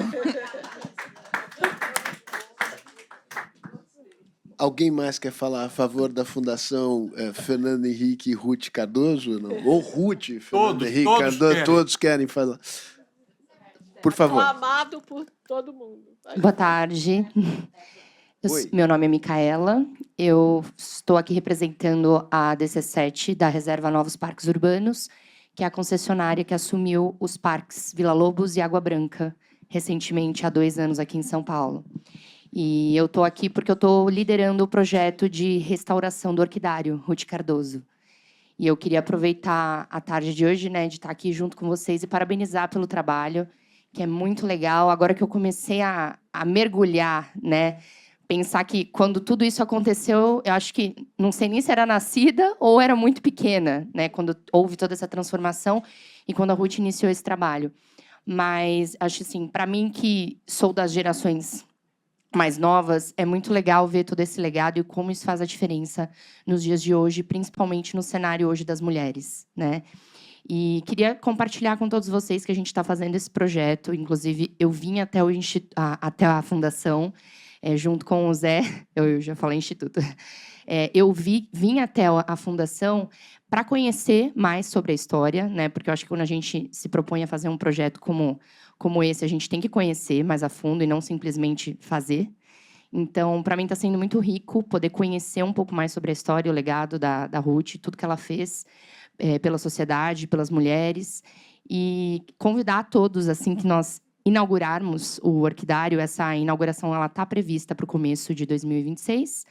Alguém mais quer falar a favor da Fundação Fernando Henrique e Ruth Cardoso? Não? Ou Ruth, Fernando Henrique Cardoso, todos querem falar. Por favor. Amado por todo mundo. Boa tarde. Meu nome é Micaela, eu estou aqui representando a DC7 da Reserva Novos Parques Urbanos, que é a concessionária que assumiu os parques Vila Lobos e Água Branca, recentemente, há 2 anos, aqui em São Paulo. E eu estou aqui porque eu estou liderando o projeto de restauração do orquidário, Ruth Cardoso. E eu queria aproveitar a tarde de hoje, né, de estar aqui junto com vocês e parabenizar pelo trabalho, que é muito legal. Agora que eu comecei a mergulhar, né, pensar que quando tudo isso aconteceu, eu acho que não sei nem se era nascida ou era muito pequena, né, quando houve toda essa transformação e quando a Ruth iniciou esse trabalho. Mas acho assim, para mim que sou das gerações mais novas, é muito legal ver todo esse legado e como isso faz a diferença nos dias de hoje, principalmente no cenário hoje das mulheres, né? E queria compartilhar com todos vocês que a gente está fazendo esse projeto. Inclusive, eu vim até até a Fundação, junto com o Zé, eu já falei instituto, eu vim até a Fundação para conhecer mais sobre a história, né? Porque eu acho que quando a gente se propõe a fazer um projeto como esse, a gente tem que conhecer mais a fundo e não simplesmente fazer. Então, para mim, está sendo muito rico poder conhecer um pouco mais sobre a história e o legado da Ruth, tudo que ela fez pela sociedade, pelas mulheres, e convidar a todos, assim que nós inaugurarmos o orquidário. Essa inauguração está prevista para o começo de 2026.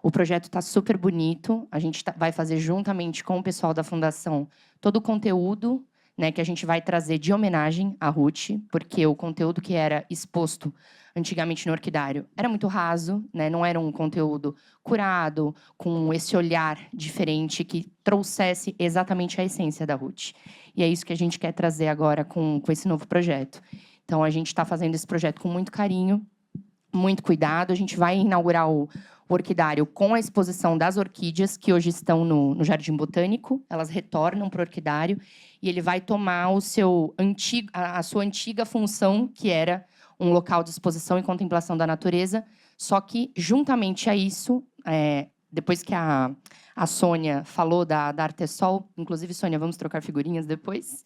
O projeto está super bonito. A gente vai fazer, juntamente com o pessoal da Fundação, todo o conteúdo, né, que a gente vai trazer de homenagem à Ruth, porque o conteúdo que era exposto antigamente no orquidário era muito raso, né, não era um conteúdo curado, com esse olhar diferente que trouxesse exatamente a essência da Ruth. E é isso que a gente quer trazer agora com esse novo projeto. Então, a gente está fazendo esse projeto com muito carinho, muito cuidado. A gente vai inaugurar o orquidário com a exposição das orquídeas, que hoje estão no Jardim Botânico. Elas retornam para o orquidário e ele vai tomar a sua antiga função, que era um local de exposição e contemplação da natureza. Só que, juntamente a isso, depois que a Sônia falou da Artesol, inclusive, Sônia, vamos trocar figurinhas depois,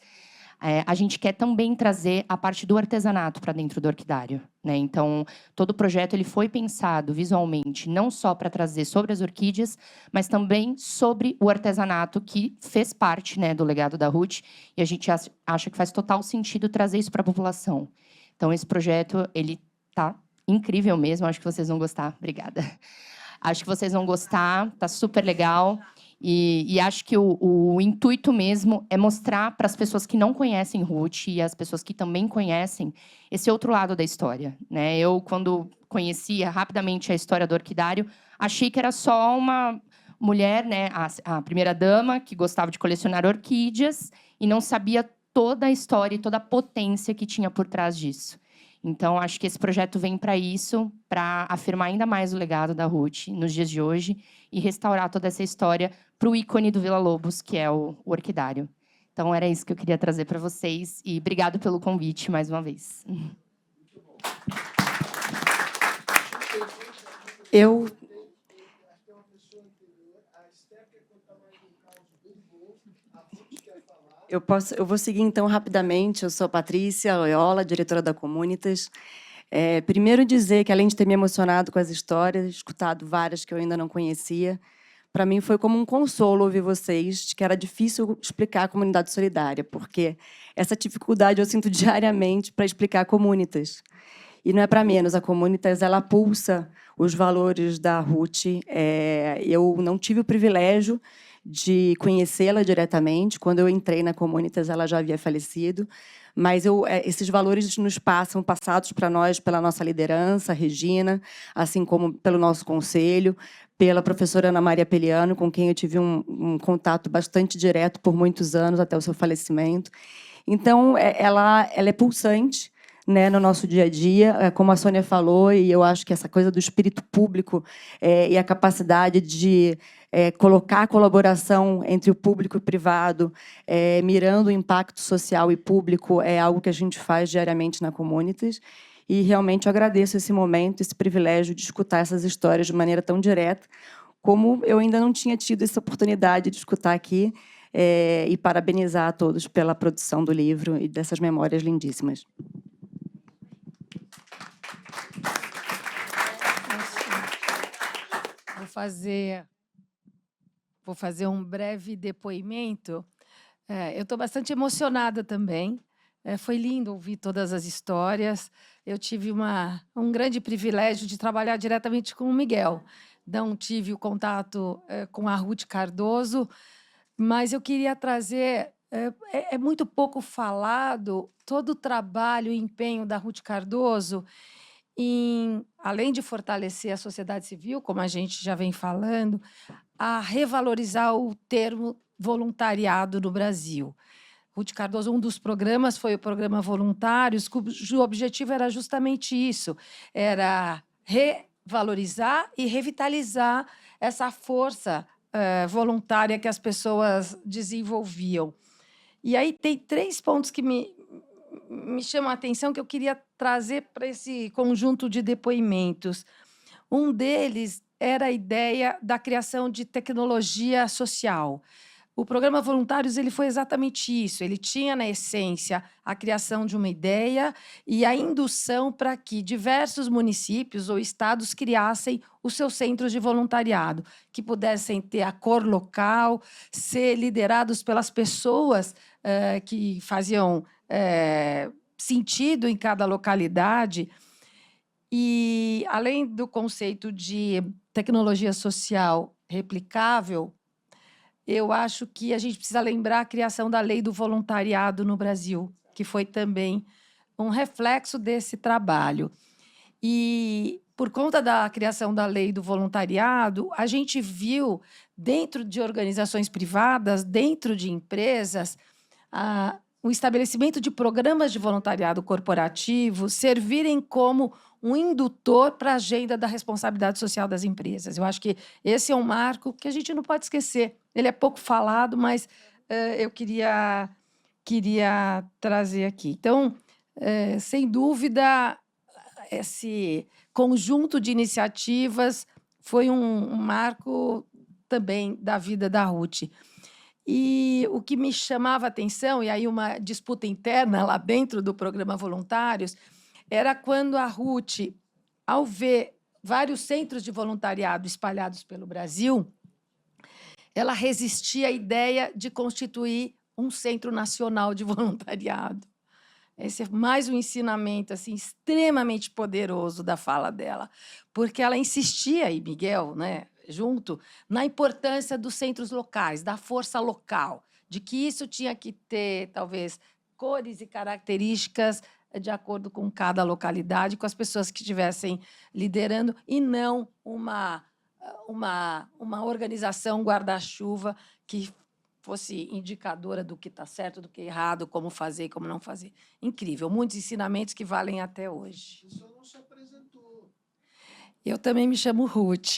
a gente quer também trazer a parte do artesanato para dentro do orquidário, né? Então, todo o projeto ele foi pensado visualmente, não só para trazer sobre as orquídeas, mas também sobre o artesanato, que fez parte, né, do legado da Ruth, e a gente acha que faz total sentido trazer isso para a população. Então, esse projeto ele tá incrível mesmo, acho que vocês vão gostar. Obrigada. Acho que vocês vão gostar, tá super legal. E acho que o intuito mesmo é mostrar para as pessoas que não conhecem Ruth e as pessoas que também conhecem esse outro lado da história, né? Eu, quando conhecia rapidamente a história do orquidário, achei que era só uma mulher, né, a primeira-dama, que gostava de colecionar orquídeas e não sabia toda a história e toda a potência que tinha por trás disso. Então, acho que esse projeto vem para isso, para afirmar ainda mais o legado da Ruth nos dias de hoje e restaurar toda essa história para o ícone do Vila Lobos, que é o orquidário. Então, era isso que eu queria trazer para vocês. E obrigado pelo convite, mais uma vez. Eu vou seguir, então, rapidamente. Eu sou a Patrícia Loyola, diretora da Comunitas. Primeiro dizer que, além de ter me emocionado com as histórias, escutado várias que eu ainda não conhecia, para mim foi como um consolo ouvir vocês, de que era difícil explicar a comunidade solidária, porque essa dificuldade eu sinto diariamente para explicar a Comunitas. E não é para menos, a Comunitas ela pulsa os valores da Ruth. Eu não tive o privilégio de conhecê-la diretamente. Quando eu entrei na Comunitas, ela já havia falecido. Mas esses valores nos passados para nós pela nossa liderança, Regina, assim como pelo nosso conselho, pela professora Ana Maria Peliano, com quem eu tive um contato bastante direto por muitos anos, até o seu falecimento. Então, ela é pulsante, né, no nosso dia a dia, como a Sônia falou, e eu acho que essa coisa do espírito público e a capacidade de colocar a colaboração entre o público e o privado, mirando o impacto social e público, é algo que a gente faz diariamente na Comunitas. E realmente eu agradeço esse momento, esse privilégio de escutar essas histórias de maneira tão direta, como eu ainda não tinha tido essa oportunidade de escutar aqui, e parabenizar a todos pela produção do livro e dessas memórias lindíssimas. Vou fazer um breve depoimento. Eu estou bastante emocionada também. Foi lindo ouvir todas as histórias. Eu tive um grande privilégio de trabalhar diretamente com o Miguel. Não tive o contato com a Ruth Cardoso, mas eu queria trazer... É muito pouco falado todo o trabalho e empenho da Ruth Cardoso além de fortalecer a sociedade civil, como a gente já vem falando, a revalorizar o termo voluntariado no Brasil. Ruth Cardoso, um dos programas foi o programa Voluntários, cujo objetivo era justamente isso, era revalorizar e revitalizar essa força voluntária que as pessoas desenvolviam. E aí tem 3 pontos que me chamam a atenção, que eu queria trazer para esse conjunto de depoimentos. Um deles era a ideia da criação de tecnologia social. O programa Voluntários ele foi exatamente isso. Ele tinha, na essência, a criação de uma ideia e a indução para que diversos municípios ou estados criassem os seus centros de voluntariado, que pudessem ter a cor local, ser liderados pelas pessoas que faziam sentido em cada localidade. E, além do conceito de tecnologia social replicável, eu acho que a gente precisa lembrar a criação da Lei do Voluntariado no Brasil, que foi também um reflexo desse trabalho. E, por conta da criação da Lei do Voluntariado, a gente viu, dentro de organizações privadas, dentro de empresas, o estabelecimento de programas de voluntariado corporativo servirem como um indutor para a agenda da responsabilidade social das empresas. Eu acho que esse é um marco que a gente não pode esquecer. Ele é pouco falado, mas eu queria trazer aqui. Então, sem dúvida, esse conjunto de iniciativas foi um marco também da vida da Ruth. E o que me chamava a atenção, e aí uma disputa interna lá dentro do programa Voluntários, era quando a Ruth, ao ver vários centros de voluntariado espalhados pelo Brasil, ela resistia à ideia de constituir um centro nacional de voluntariado. Esse é mais um ensinamento assim, extremamente poderoso da fala dela, porque ela insistia, e Miguel, né, junto, na importância dos centros locais, da força local, de que isso tinha que ter, talvez, cores e características de acordo com cada localidade, com as pessoas que estivessem liderando, e não uma organização guarda-chuva que fosse indicadora do que está certo, do que é errado, como fazer e como não fazer. Incrível, muitos ensinamentos que valem até hoje. O senhor não se apresentou. Eu também me chamo Ruth.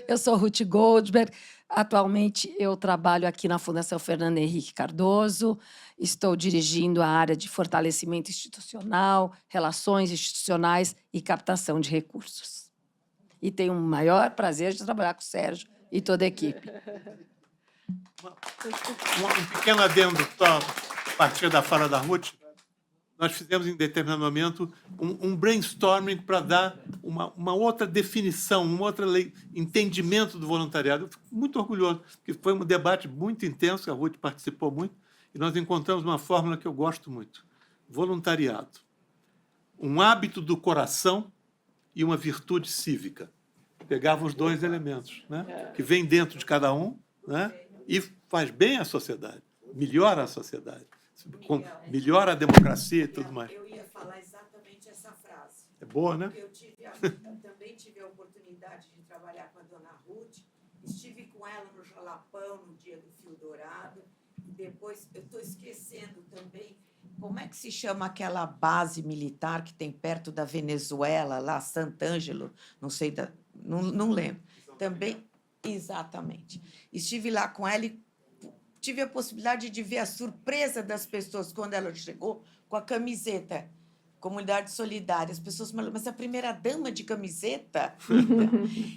Eu sou Ruth Goldberg. Atualmente, eu trabalho aqui na Fundação Fernando Henrique Cardoso. Estou dirigindo a área de fortalecimento institucional, relações institucionais e captação de recursos. E tenho o maior prazer de trabalhar com o Sérgio e toda a equipe. Um pequeno adendo, só a partir da fala da Ruth. nós fizemos, em determinado momento, um brainstorming para dar uma outra definição, entendimento do voluntariado. Eu fico muito orgulhoso, porque foi um debate muito intenso, a Ruth participou muito, e nós encontramos uma fórmula que eu gosto muito. Voluntariado. Um hábito do coração e uma virtude cívica. Pegava os dois elementos, né, que vem dentro de cada um, né, e faz bem à sociedade, melhora a sociedade, melhora a democracia e tudo mais. Eu ia falar exatamente essa frase. É boa, né? Eu também tive a oportunidade de trabalhar com a dona Ruth, estive com ela no Jalapão, no dia do Fio Dourado, e depois, eu estou esquecendo também, como é que se chama aquela base militar que tem perto da Venezuela, lá, Sant'Angelo, não sei, não lembro. Também, exatamente. Estive lá com ela e tive a possibilidade de ver a surpresa das pessoas quando ela chegou com a camiseta Comunidade Solidária. As pessoas falaram, mas a primeira-dama de camiseta?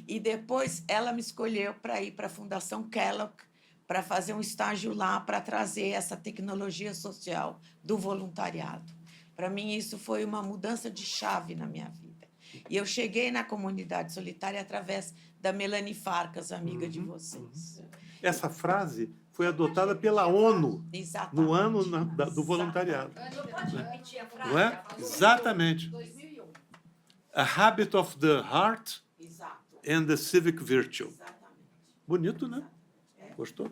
E depois ela me escolheu para ir para a Fundação Kellogg, para fazer um estágio lá, para trazer essa tecnologia social do voluntariado. Para mim, isso foi uma mudança de chave na minha vida. E eu cheguei na Comunidade Solidária através da Melanie Farcas, amiga de vocês. Essa frase foi adotada pela ONU no ano do voluntariado. Não é? Exatamente. A habit of the heart and the civic virtue. Bonito, né? Gostou?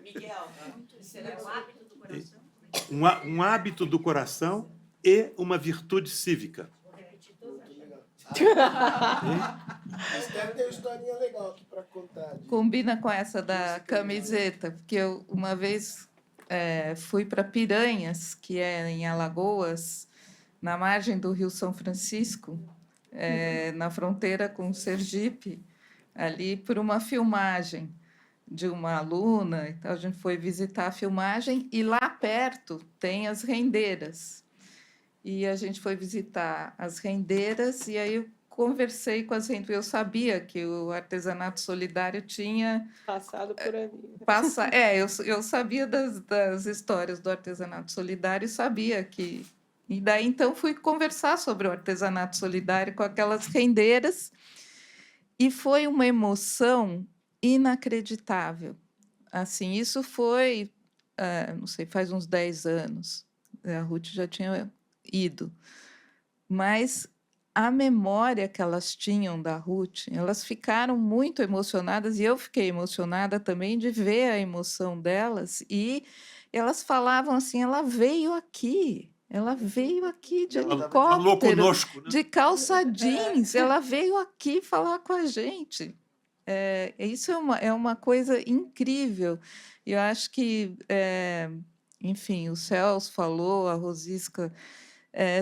Miguel, será o hábito do coração? Um hábito do coração e uma virtude cívica. Mas deve ter uma historinha legal aqui para contar. Combina com essa da camiseta, porque eu uma vez fui para Piranhas, que é em Alagoas, na margem do Rio São Francisco, na fronteira com Sergipe, ali por uma filmagem de uma aluna. Então, a gente foi visitar a filmagem e lá perto tem as rendeiras. E a gente foi visitar as rendeiras e aí eu conversei com as rendeiras. Eu sabia que o artesanato solidário tinha Passado por ali. Eu sabia das histórias do artesanato solidário e sabia que... E daí, então, fui conversar sobre o artesanato solidário com aquelas rendeiras e foi uma emoção inacreditável. Assim, isso foi, não sei, faz uns 10 anos. A Ruth já tinha ido. Mas a memória que elas tinham da Ruth, elas ficaram muito emocionadas, e eu fiquei emocionada também de ver a emoção delas, e elas falavam assim, ela veio aqui de helicóptero, falou conosco, né? de calça jeans, ela veio aqui falar com a gente. Isso é uma coisa incrível. Eu acho que, enfim, o Celso falou, a Rosisca,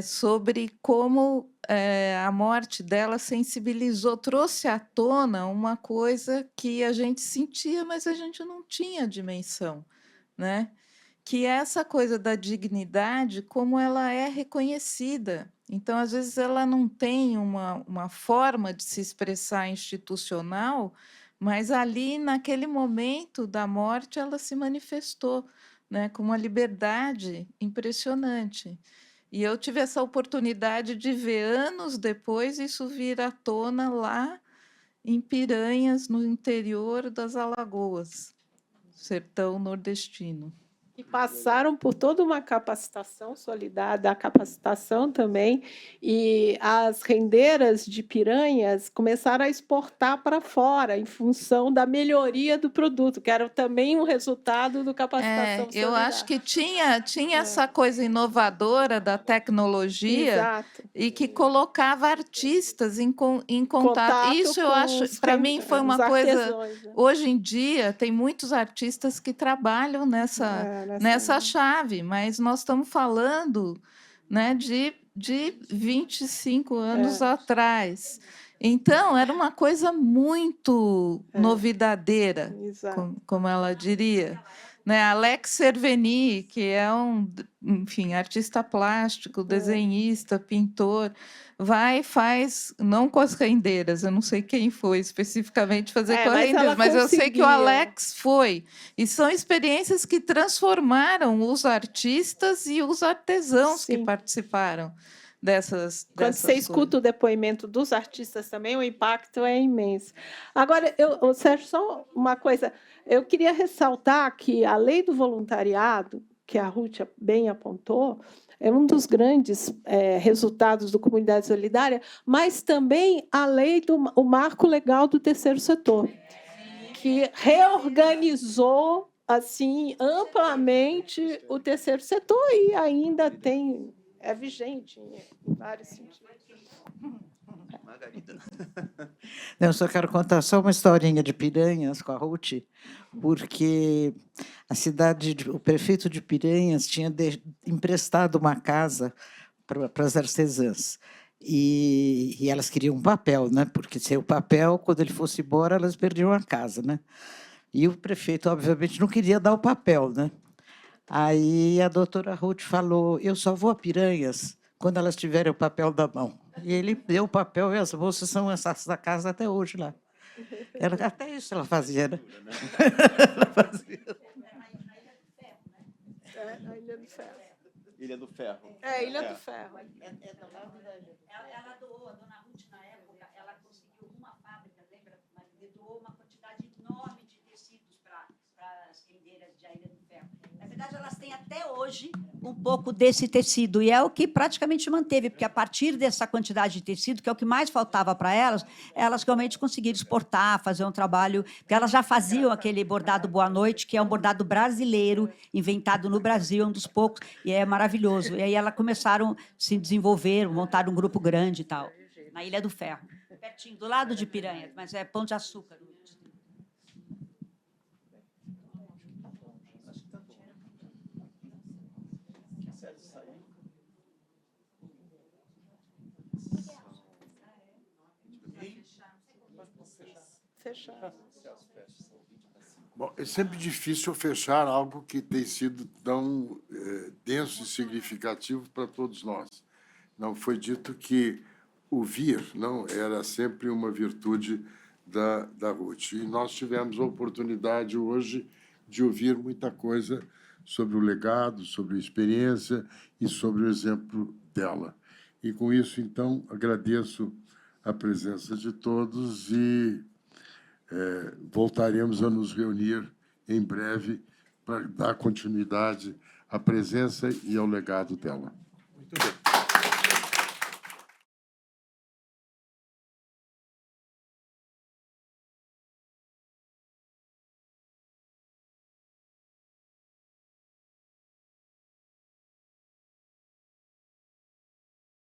sobre como a morte dela sensibilizou, trouxe à tona uma coisa que a gente sentia, mas a gente não tinha dimensão, né? Que é essa coisa da dignidade, como ela é reconhecida. Então, às vezes, ela não tem uma forma de se expressar institucional, mas ali, naquele momento da morte, ela se manifestou, né, com uma liberdade impressionante. E eu tive essa oportunidade de ver, anos depois, isso vir à tona lá em Piranhas, no interior das Alagoas, sertão nordestino. E passaram por toda uma capacitação solidária, a capacitação também, e as rendeiras de Piranhas começaram a exportar para fora, em função da melhoria do produto, que era também um resultado do capacitação solidária. Eu acho que tinha essa coisa inovadora da tecnologia. Exato. E que colocava artistas em contato. Isso eu acho, para mim, foi uma coisa... Né? Hoje em dia, tem muitos artistas que trabalham nessa chave, mas nós estamos falando, né, de 25 anos atrás. Então, era uma coisa muito novidadeira, como ela diria. né? Alex Cerveni, que é enfim, artista plástico, desenhista, pintor, vai e faz, não com as rendeiras, eu não sei quem foi especificamente fazer com as rendeiras, mas eu sei que o Alex foi. E são experiências que transformaram os artistas e os artesãos que participaram dessas Quando você escuta o depoimento dos artistas também, o impacto é imenso. Agora, Sérgio, só uma coisa. Eu queria ressaltar que a lei do voluntariado, que a Ruth bem apontou, é um dos grandes resultados do Comunidade Solidária, mas também a lei o marco legal do terceiro setor, que reorganizou assim amplamente o terceiro setor e ainda é vigente em vários sentidos. Margarida. Eu só quero contar só uma historinha de Piranhas com a Ruth, porque o prefeito de Piranhas tinha emprestado uma casa para as artesãs. E elas queriam um papel, né? Porque sem o papel, quando ele fosse embora, elas perdiam a casa, né? E o prefeito, obviamente, não queria dar o papel, né? Aí a doutora Ruth falou, eu só vou a Piranhas quando elas tiverem o papel da mão. E ele deu o papel e as moças são da casa até hoje lá. Até isso ela fazia, né? Ela fazia. A Ilha do Ferro. Ilha do Ferro. Ilha do Ferro. Ela doou, a dona Ruth, na época, ela conseguiu uma fábrica, lembra? Doou uma quantidade enorme de tecidos para as rendeiras de Ilha do Ferro. Na verdade, elas têm até hoje um pouco desse tecido, e é o que praticamente manteve, porque a partir dessa quantidade de tecido, que é o que mais faltava para elas realmente conseguiram exportar, fazer um trabalho, porque elas já faziam aquele bordado Boa Noite, que é um bordado brasileiro, inventado no Brasil, um dos poucos, e é maravilhoso. E aí elas começaram a se desenvolver, montaram um grupo grande e tal, na Ilha do Ferro, pertinho, do lado de Piranha, mas é Pão de Açúcar. Fechar. Bom, é sempre difícil fechar algo que tem sido tão denso e significativo para todos nós. Não foi dito que ouvir não era sempre uma virtude da Ruth. E nós tivemos a oportunidade hoje de ouvir muita coisa sobre o legado, sobre a experiência e sobre o exemplo dela. E, com isso, então, agradeço a presença de todos e voltaremos a nos reunir em breve para dar continuidade à presença e ao legado dela. Muito bem.